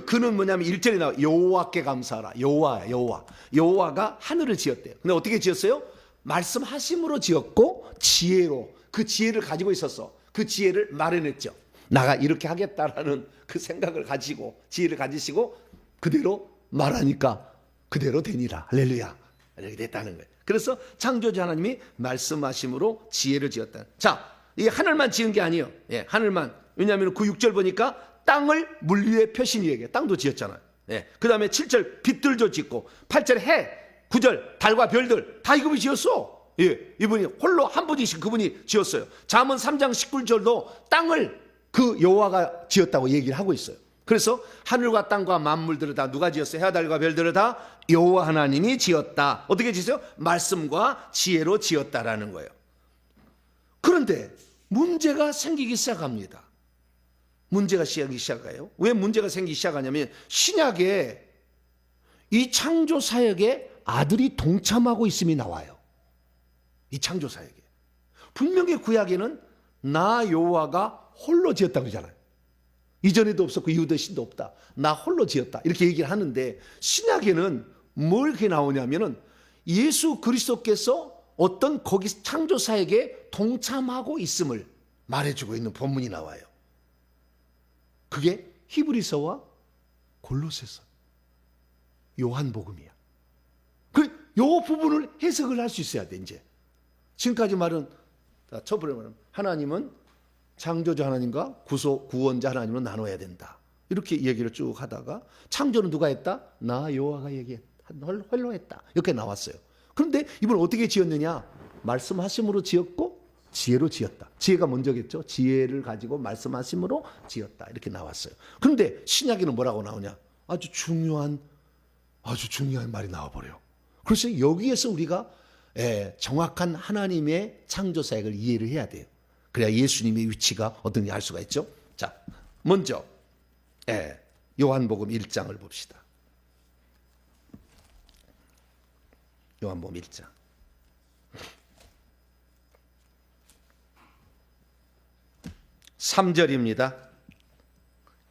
그는 뭐냐면 1절에 나와 여호와께 감사하라. 여호와가 하늘을 지었대요. 근데 어떻게 지었어요? 말씀하심으로 지었고 지혜로 그 지혜를 가지고 있었어. 그 지혜를 마련했죠. 나가 이렇게 하겠다라는 그 생각을 가지고 지혜를 가지시고 그대로 말하니까 그대로 되니라. 할렐루야. 이렇게 됐다는 거예요. 그래서 창조주 하나님이 말씀하심으로 지혜를 지었다. 자, 이 하늘만 지은 게 아니에요. 예, 하늘만. 왜냐하면 그 6절 보니까 땅을 물 위에 펴신 이에게 땅도 지었잖아요. 예, 그 다음에 7절 빛들도 짓고 8절 해, 9절 달과 별들 다 이분이 지었어. 예, 이분이 홀로 한 분이신 그분이 지었어요. 잠언 3장 19절도 땅을 그 여호와가 지었다고 얘기를 하고 있어요. 그래서 하늘과 땅과 만물들을 다 누가 지었어요? 해와 달과 별들을 다 여호와 하나님이 지었다. 어떻게 지었어요? 말씀과 지혜로 지었다라는 거예요. 그런데 문제가 생기기 시작합니다. 문제가 생기기 시작해요. 왜 문제가 생기기 시작하냐면 신약에 이 창조 사역에 아들이 동참하고 있음이 나와요. 이 창조 사역에. 분명히 구약에는 나 여호와가 홀로 지었다 그러잖아요. 이전에도 없었고 이후도 신도 없다. 나 홀로 지었다. 이렇게 얘기를 하는데 신약에는 뭘 이렇게 나오냐면은 예수 그리스도께서 어떤 거기 창조 사역에 동참하고 있음을 말해주고 있는 본문이 나와요. 그게 히브리서와 골로새서, 요한복음이야. 요 부분을 해석을 할 수 있어야 돼. 이제 지금까지 말은 처음으로 말하면 하나님은 창조주 하나님과 구원자 하나님으로 나눠야 된다. 이렇게 얘기를 쭉 하다가 창조는 누가 했다? 나 여호와가 홀로 했다. 이렇게 나왔어요. 그런데 이분 어떻게 지었느냐? 말씀하심으로 지었고 지혜로 지었다. 지혜가 먼저겠죠. 지혜를 가지고 말씀하심으로 지었다. 이렇게 나왔어요. 그런데 신약에는 뭐라고 나오냐? 아주 중요한 말이 나와버려요. 그래서 여기에서 우리가 정확한 하나님의 창조 사역을 이해를 해야 돼요. 그래야 예수님의 위치가 어떤지 알 수가 있죠. 자, 먼저 요한복음 1장을 봅시다. 요한복음 1장. 3절입니다.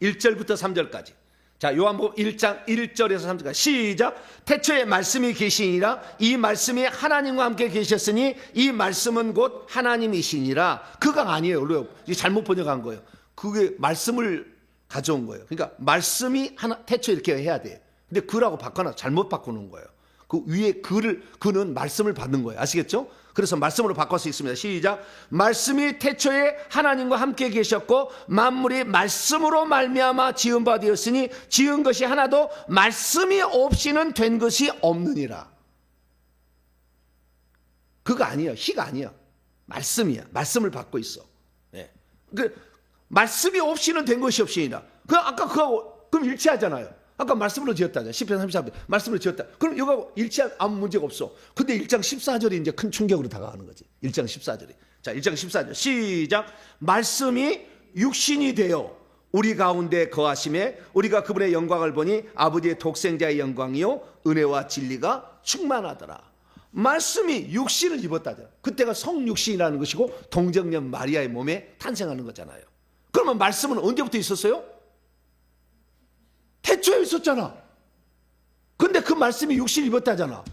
1절부터 3절까지. 자, 요한복음 1장 1절에서 3절까지 시작. 태초에 말씀이 계시니라. 이 말씀이 하나님과 함께 계셨으니 이 말씀은 곧 하나님이시니라. 그가 아니에요. 잘못 번역한 거예요. 그게 말씀을 가져온 거예요. 그러니까 말씀이 태초에 이렇게 해야 돼요. 근데 그라고 바꿔놔. 잘못 바꾸는 거예요. 그 위에 그는 말씀을 받는 거예요. 아시겠죠? 그래서 말씀으로 바꿔 수 있습니다. 시작. 말씀이 태초에 하나님과 함께 계셨고 만물이 말씀으로 말미암아 지은 바 되었으니 지은 것이 하나도 말씀이 없이는 된 것이 없느니라. 그거 아니에요. 희가 아니야. 말씀이야. 말씀을 받고 있어. 네. 말씀이 없이는 된 것이 없이니라. 아까 그거하고 그럼 일치하잖아요. 아까 말씀으로 지었다잖아요. 시편 33편 말씀으로 지었다. 그럼 이거하고 일치한 아무 문제가 없어. 근데 1장 14절이 이제 큰 충격으로 다가가는 거지. 1장 14절이. 자, 1장 14절 시작. 말씀이 육신이 되어 우리 가운데 거하심에 우리가 그분의 영광을 보니 아버지의 독생자의 영광이요 은혜와 진리가 충만하더라. 말씀이 육신을 입었다잖아요. 그때가 성육신이라는 것이고 동정녀 마리아의 몸에 탄생하는 거잖아요. 그러면 말씀은 언제부터 있었어요? 태초에 있었잖아. 근데 그 말씀이 육신을 입었다잖아.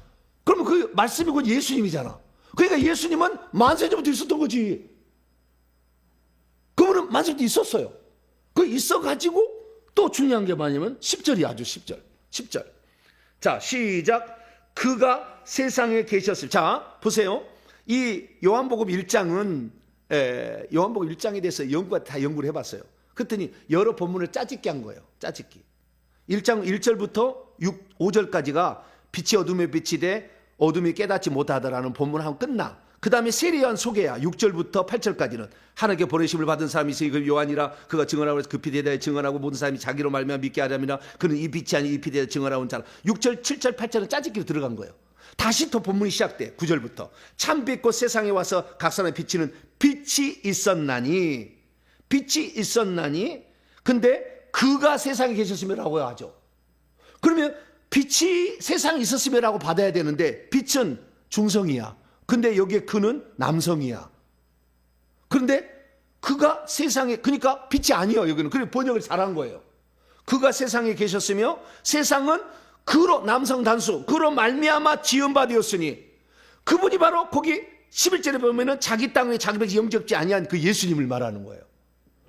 그러면 그 말씀이 곧 예수님이잖아. 그러니까 예수님은 만세전부터 있었던 거지. 그분은 만세부터 있었어요. 그 있어가지고 또 중요한 게 뭐냐면 10절이 아주 10절. 자, 시작. 그가 세상에 계셨을. 자, 보세요. 이 요한복음 1장은 요한복음 1장에 대해서 다 연구를 해봤어요. 그랬더니 여러 본문을 짜집기 한 거예요. 짜집기. 1장 1절부터 5절까지가 빛이 어둠에 빛이 돼 어둠이 깨닫지 못하다라는 본문하고 끝나. 그 다음에 세리요한 소개야. 6절부터 8절까지는 하나님께 보내심을 받은 사람이 있으니 그 요한이라 그가 증언하고 해서 급히 대하여 증언하고 모든 사람이 자기로 말미암아 믿게 하려니라 그는 이 빛이 아니 이 빛에 대하여 증언하고 온 자라. 6절 7절 8절은 짜집기로 들어간 거예요. 다시 또 본문이 시작돼. 9절부터 참빛 곧 세상에 와서 각 사람의 비치는 빛이 있었나니 근데 그가 세상에 계셨음이라고 하죠. 그러면 빛이 세상에 있었음이라고 받아야 되는데 빛은 중성이야. 근데 여기에 그는 남성이야. 그런데 그가 세상에, 그러니까 빛이 아니에요. 여기는. 그래서 번역을 잘한 거예요. 그가 세상에 계셨으며 세상은 그로, 남성 단수, 그로 말미암아 지은 바 되었으니 그분이 바로 거기 11절에 보면은 자기 땅에 자기 백성 영접지 아니한 그 예수님을 말하는 거예요.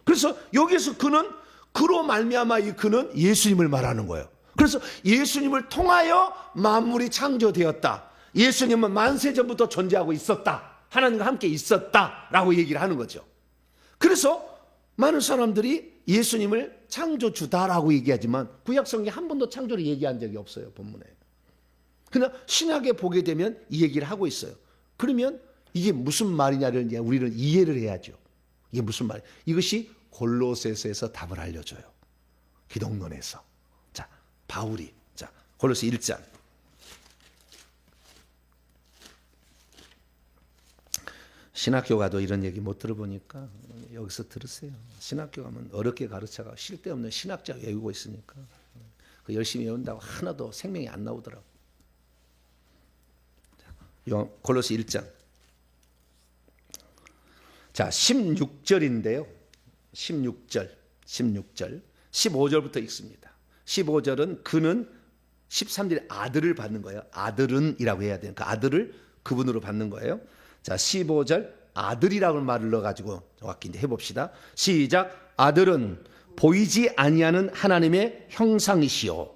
그래서 여기에서 그는, 그로 말미암아 이 그는 예수님을 말하는 거예요. 그래서 예수님을 통하여 만물이 창조되었다. 예수님은 만세전부터 존재하고 있었다. 하나님과 함께 있었다라고 얘기를 하는 거죠. 그래서 많은 사람들이 예수님을 창조주다라고 얘기하지만 구약성경에 한 번도 창조를 얘기한 적이 없어요. 본문에. 그냥 신약에 보게 되면 이 얘기를 하고 있어요. 그러면 이게 무슨 말이냐를 우리는 이해를 해야죠. 이게 무슨 말이에요? 이것이 골로새서에서 답을 알려줘요. 기독론에서. 자, 바울이. 자, 골로새 1장. 신학교 가도 이런 얘기 못 들어보니까 여기서 들으세요. 신학교 가면 어렵게 가르쳐가 쓸데없는 신학자 외우고 있으니까 그 열심히 외운다고 하나도 생명이 안 나오더라고. 골로새 1장. 자, 16절인데요. 16절. 15절부터 읽습니다. 15절은 그는 13절에 아들을 받는 거예요. 아들은이라고 해야 되는 그 아들을 그분으로 받는 거예요. 자, 15절 아들이라고 말을 넣어가지고 정확히 이제 해봅시다. 시작. 아들은 보이지 아니하는 하나님의 형상이시요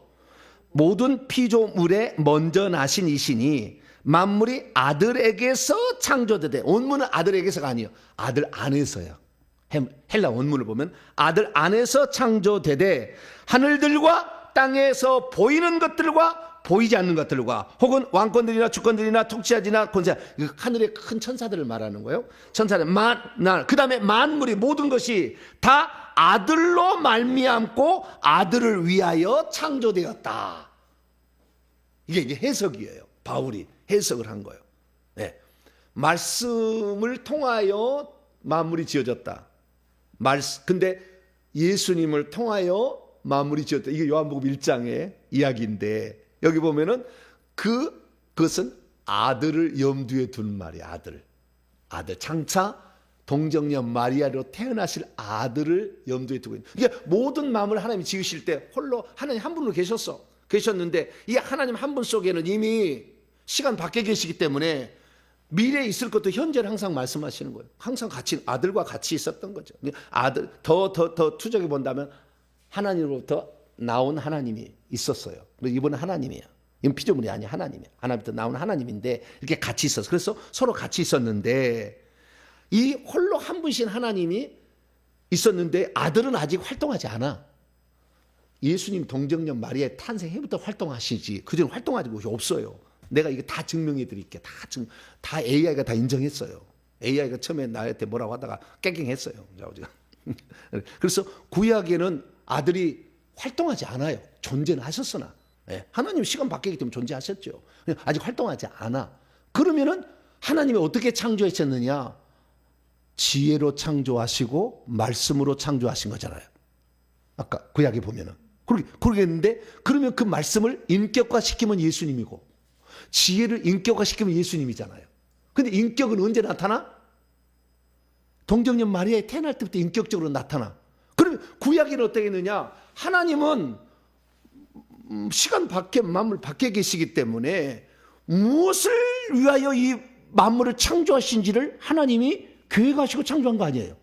모든 피조물의 먼저 나신 이시니 만물이 아들에게서 창조되되, 원문은 아들에게서가 아니에요. 아들 안에서요. 헬라 원문을 보면 아들 안에서 창조되되 하늘들과 땅에서 보이는 것들과 보이지 않는 것들과 혹은 왕권들이나 주권들이나 통치자들이나 권세, 하늘의 큰 천사들을 말하는 거예요. 천사들, 그 다음에 만물이 모든 것이 다 아들로 말미암고 아들을 위하여 창조되었다. 이게 해석이에요. 바울이 해석을 한 거예요. 네. 말씀을 통하여 만물이 지어졌다. 근데 예수님을 통하여 만물이 지었다. 이게 요한복음 1장의 이야기인데 여기 보면은 그것은 아들을 염두에 둔 말이야. 아들 장차 동정녀 마리아로 태어나실 아들을 염두에 두고 있는. 이게 모든 마음을 하나님이 지으실 때 홀로 하나님 한 분으로 계셨는데 이 하나님 한 분 속에는 이미 시간 밖에 계시기 때문에 미래에 있을 것도 현재를 항상 말씀하시는 거예요. 항상 같이 아들과 같이 있었던 거죠. 아들 더 투적해 본다면 하나님으로부터 나온 하나님이 있었어요. 이분은 하나님이에요. 이건 피조물이 아니야. 하나님이에요. 하나님부터 나온 하나님인데 이렇게 같이 있었어. 그래서 서로 같이 있었는데 이 홀로 한 분신 하나님이 있었는데 아들은 아직 활동하지 않아. 예수님 동정녀 마리아의 탄생 해부터 활동하시지 그전에 활동하지 것이 없어요. 내가 이거 다 증명해 드릴게. 다 AI가 다 인정했어요. AI가 처음에 나한테 뭐라고 하다가 깨갱했어요. 그래서 구약에는 아들이 활동하지 않아요. 존재는 하셨으나. 하나님 시간 바뀌기 때문에 존재하셨죠. 아직 활동하지 않아. 그러면은 하나님이 어떻게 창조하셨느냐? 지혜로 창조하시고 말씀으로 창조하신 거잖아요. 아까 구약에 보면은. 그러겠는데 그러면 그 말씀을 인격화시키면 예수님이고 지혜를 인격화시키면 예수님이잖아요. 근데 인격은 언제 나타나? 동정녀 마리아의 태어날 때부터 인격적으로 나타나. 그러면 구약에는 어떻게 했느냐? 하나님은 시간 밖에, 만물 밖에 계시기 때문에 무엇을 위하여 이 만물을 창조하신지를 하나님이 계획하시고 창조한 거 아니에요.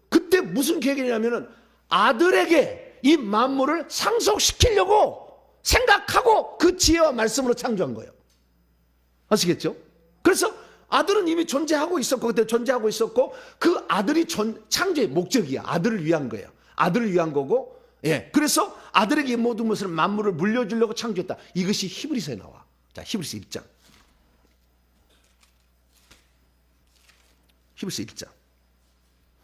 그때 무슨 계획이냐면은 아들에게 이 만물을 상속시키려고 생각하고 그 지혜와 말씀으로 창조한 거예요. 아시겠죠? 그래서 아들은 이미 존재하고 있었고, 그때 존재하고 있었고, 그 아들이 창조의 목적이야. 아들을 위한 거예요. 아들을 위한 거고, 예. 그래서 아들에게 모든 것을 만물을 물려주려고 창조했다. 이것이 히브리서에 나와. 자, 히브리서 1장. 히브리서 1장.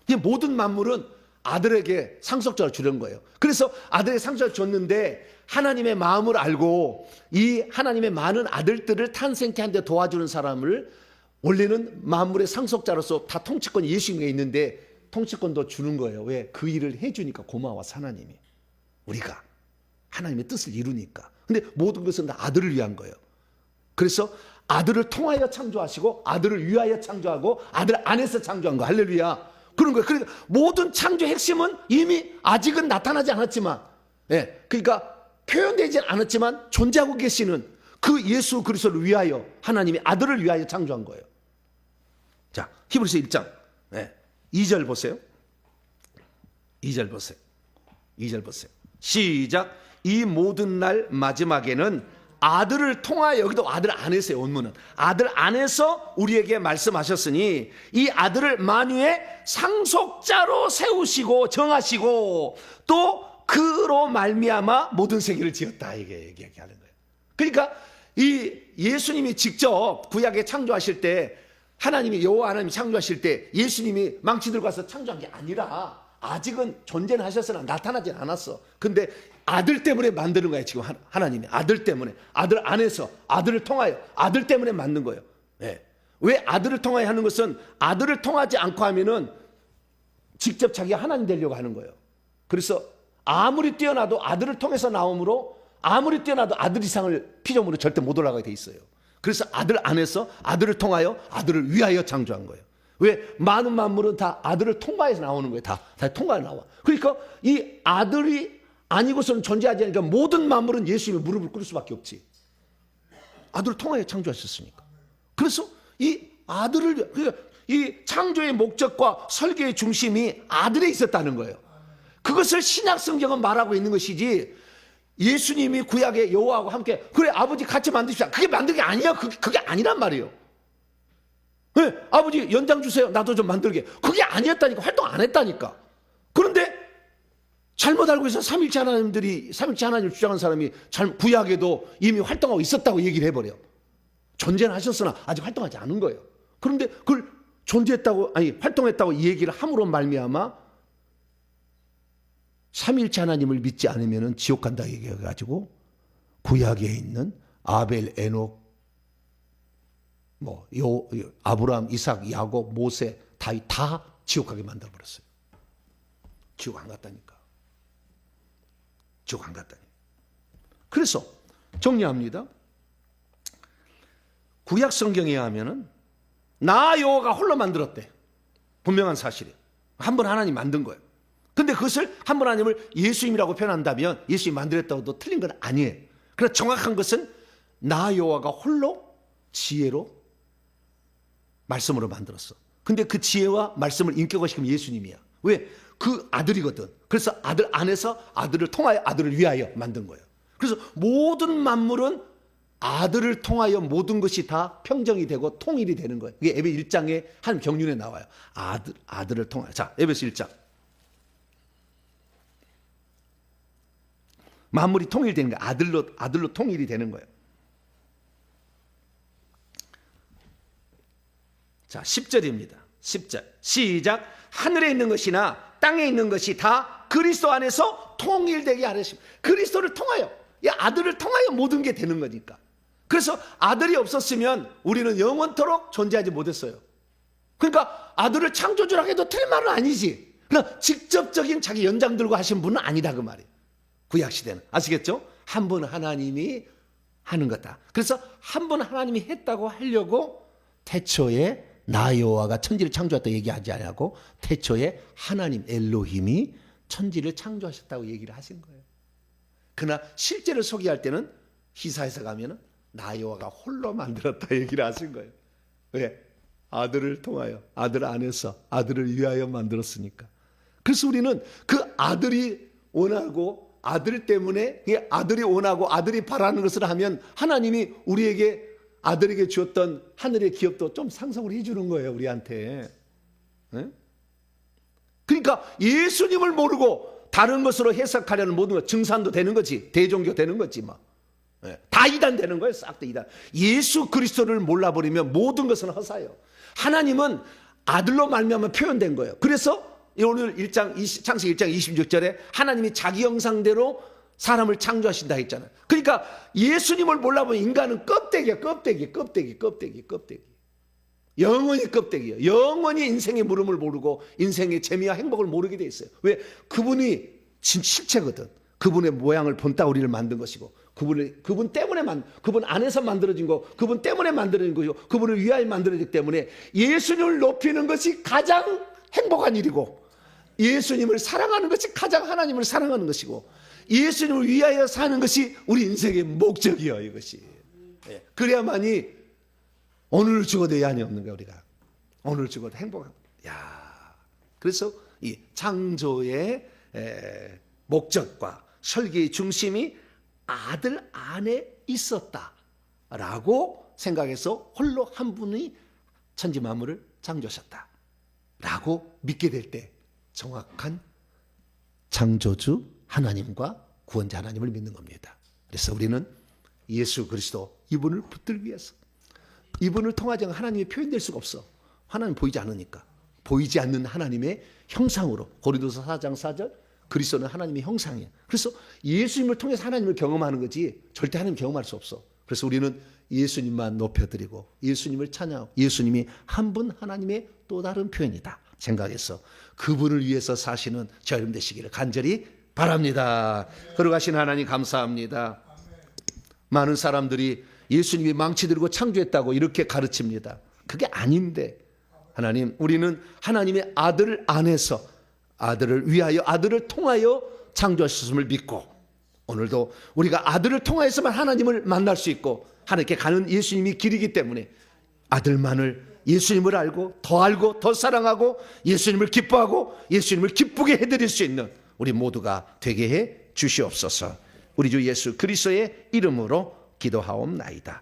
이 모든 만물은 아들에게 상속자를 주려는 거예요. 그래서 아들에게 상속자를 줬는데 하나님의 마음을 알고 이 하나님의 많은 아들들을 탄생케 하는데 도와주는 사람을 원래는 만물의 상속자로서 다 통치권이 예수님께 있는데 통치권도 주는 거예요. 왜? 그 일을 해주니까 고마워서 하나님이. 우리가 하나님의 뜻을 이루니까. 근데 모든 것은 다 아들을 위한 거예요. 그래서 아들을 통하여 창조하시고 아들을 위하여 창조하고 아들 안에서 창조한 거. 할렐루야. 그런 거예요. 그러니까 모든 창조의 핵심은 이미 아직은 나타나지 않았지만, 예, 그러니까 표현되지 않았지만 존재하고 계시는 그 예수 그리스도를 위하여 하나님이 아들을 위하여 창조한 거예요. 자, 히브리서 1장 2절 보세요. 2절 보세요. 2절 보세요. 시작. 이 모든 날 마지막에는 아들을 통하여, 여기도 아들 안에서의 원문은 아들 안에서 우리에게 말씀하셨으니 이 아들을 만유의 상속자로 세우시고 정하시고 또 그로 말미암아 모든 세계를 지었다. 이게 얘기하는 거예요. 그러니까 이 예수님이 직접 구약에 창조하실 때 하나님이 여호와 하나님이 창조하실 때 예수님이 망치 들고 와서 창조한 게 아니라 아직은 존재는 하셨으나 나타나진 않았어. 근데 아들 때문에 만드는 거예요. 지금 하나님이 아들 때문에, 아들 안에서 아들을 통하여 아들 때문에 만든 거예요. 네. 왜 아들을 통하여 하는 것은 아들을 통하지 않고 하면은 직접 자기가 하나님 되려고 하는 거예요. 그래서 아무리 뛰어나도 아들을 통해서 나오므로 아무리 뛰어나도 아들 이상을 피조물로 절대 못 올라가게 돼 있어요. 그래서 아들 안에서 아들을 통하여 아들을 위하여 창조한 거예요. 왜? 많은 만물은 다 아들을 통과해서 나오는 거예요. 다 통과해 나와. 그러니까 이 아들이 아니고서는 존재하지 않으니까 모든 만물은 예수님의 무릎을 꿇을 수밖에 없지. 아들을 통하여 창조하셨으니까. 그래서 이 아들을, 그러니까 이 창조의 목적과 설계의 중심이 아들에 있었다는 거예요. 그것을 신약 성경은 말하고 있는 것이지 예수님이 구약의 여호와하고 함께 그래 아버지 같이 만드십시오. 그게 만든 게 아니야. 그게 아니란 말이에요. 네, 아버지 연장 주세요. 나도 좀 만들게. 그게 아니었다니까. 활동 안 했다니까. 그런데 잘못 알고 있어. 삼일체 하나님을 주장하는 사람이 구약에도 이미 활동하고 있었다고 얘기를 해버려. 존재는 하셨으나 아직 활동하지 않은 거예요. 그런데 그걸 활동했다고 이 얘기를 함으로 말미암아 삼일체 하나님을 믿지 않으면 지옥 간다 얘기해가지고 구약에 있는 아벨, 에녹, 아브라함, 이삭, 야곱, 모세, 다윗 다 지옥 가게 만들어버렸어요. 지옥 안 갔다니까. 지옥 안 갔다니까. 그래서 정리합니다. 구약 성경에 의하면은 나 여호와가 홀로 만들었대. 분명한 사실이에요. 한 번 하나님 만든 거예요. 근데 그것을 한 번 하나님을 예수님이라고 표현한다면 예수님이 만들었다고도 틀린 건 아니에요. 그러나 정확한 것은 나 여호와가 홀로 지혜로 말씀으로 만들었어. 근데 그 지혜와 말씀을 인격화시키면 예수님이야. 왜? 그 아들이거든. 그래서 아들 안에서 아들을 통하여 아들을 위하여 만든 거예요. 그래서 모든 만물은 아들을 통하여 모든 것이 다 평정이 되고 통일이 되는 거예요. 이게 에베소 1장에 한 경륜에 나와요. 아들을 통하여. 자, 에베소 1장. 만물이 통일되는 거예요. 아들로 통일이 되는 거예요. 자, 10절입니다. 10절. 시작. 하늘에 있는 것이나 땅에 있는 것이 다 그리스도 안에서 통일되게 하셨습니다. 그리스도를 통하여, 이 아들을 통하여 모든 게 되는 거니까. 그래서 아들이 없었으면 우리는 영원토록 존재하지 못했어요. 그러니까 아들을 창조주라고 해도 틀린 말은 아니지. 그러나 직접적인 자기 연장 들고 하신 분은 아니다 그 말이에요. 구약시대는. 아시겠죠? 한 번 하나님이 하는 거다. 그래서 한 번 하나님이 했다고 하려고 태초에 나 여호와가 천지를 창조했다고 얘기하지 않고 태초에 하나님 엘로힘이 천지를 창조하셨다고 얘기를 하신 거예요. 그러나 실제로 소개할 때는 히사에서 가면은 나 여호와가 홀로 만들었다 얘기를 하신 거예요. 왜? 아들을 통하여, 아들 안에서 아들을 위하여 만들었으니까. 그래서 우리는 그 아들이 원하고 아들 때문에 아들이 원하고 아들이 바라는 것을 하면 하나님이 우리에게 아들에게 주었던 하늘의 기업도 좀 상속을 해주는 거예요, 우리한테. 네? 그러니까 예수님을 모르고 다른 것으로 해석하려는 모든 것, 증산도 되는 거지, 대종교 되는 거지 뭐. 네. 다 이단 되는 거예요, 싹 다 이단. 예수 그리스도를 몰라버리면 모든 것은 허사예요. 하나님은 아들로 말미암아 표현된 거예요. 그래서 오늘 창세기 1장 26절에 하나님이 자기 형상대로 사람을 창조하신다 했잖아요. 그러니까 예수님을 몰라보면 인간은 껍데기야, 껍데기. 영원히 껍데기예요. 영원히 인생의 물음을 모르고 인생의 재미와 행복을 모르게 돼 있어요. 왜? 그분이 실체거든. 그분의 모양을 본따구리를 만든 것이고 그분 때문에 그분 안에서 만들어진 거, 그분 때문에 만들어진 거고 그분을 위하여 만들어졌기 때문에 예수님을 높이는 것이 가장 행복한 일이고 예수님을 사랑하는 것이 가장 하나님을 사랑하는 것이고 예수님을 위하여 사는 것이 우리 인생의 목적이에요. 이것이. 그래야만이 오늘 죽어도 야니 없는 거야. 우리가 오늘 죽어도 행복한 거야. 그래서 이 창조의 목적과 설계의 중심이 아들 안에 있었다라고 생각해서 홀로 한 분이 천지 만물을 창조하셨다라고 믿게 될 때 정확한 창조주 하나님과 구원자 하나님을 믿는 겁니다. 그래서 우리는 예수 그리스도 이분을 붙들기 위해서 이분을 통하지 않으면 하나님이 표현될 수가 없어. 하나님 보이지 않으니까. 보이지 않는 하나님의 형상으로 고린도서 4장 4절 그리스도는 하나님의 형상이에요. 그래서 예수님을 통해서 하나님을 경험하는 거지 절대 하나님 경험할 수 없어. 그래서 우리는 예수님만 높여드리고 예수님을 찬양하고 예수님이 한 분 하나님의 또 다른 표현이다 생각해서 그분을 위해서 사시는 저 여러분 되시기를 간절히 바랍니다. 걸어가신 하나님 감사합니다. 많은 사람들이 예수님이 망치들고 창조했다고 이렇게 가르칩니다. 그게 아닌데 하나님, 우리는 하나님의 아들 안에서 아들을 위하여 아들을 통하여 창조하셨음을 믿고 오늘도 우리가 아들을 통하여서만 하나님을 만날 수 있고 하나님께 가는 예수님이 길이기 때문에 아들만을 예수님을 알고 더 사랑하고 예수님을 기뻐하고 예수님을 기쁘게 해드릴 수 있는 우리 모두가 되게 해 주시옵소서. 우리 주 예수 그리스도의 이름으로 기도하옵나이다.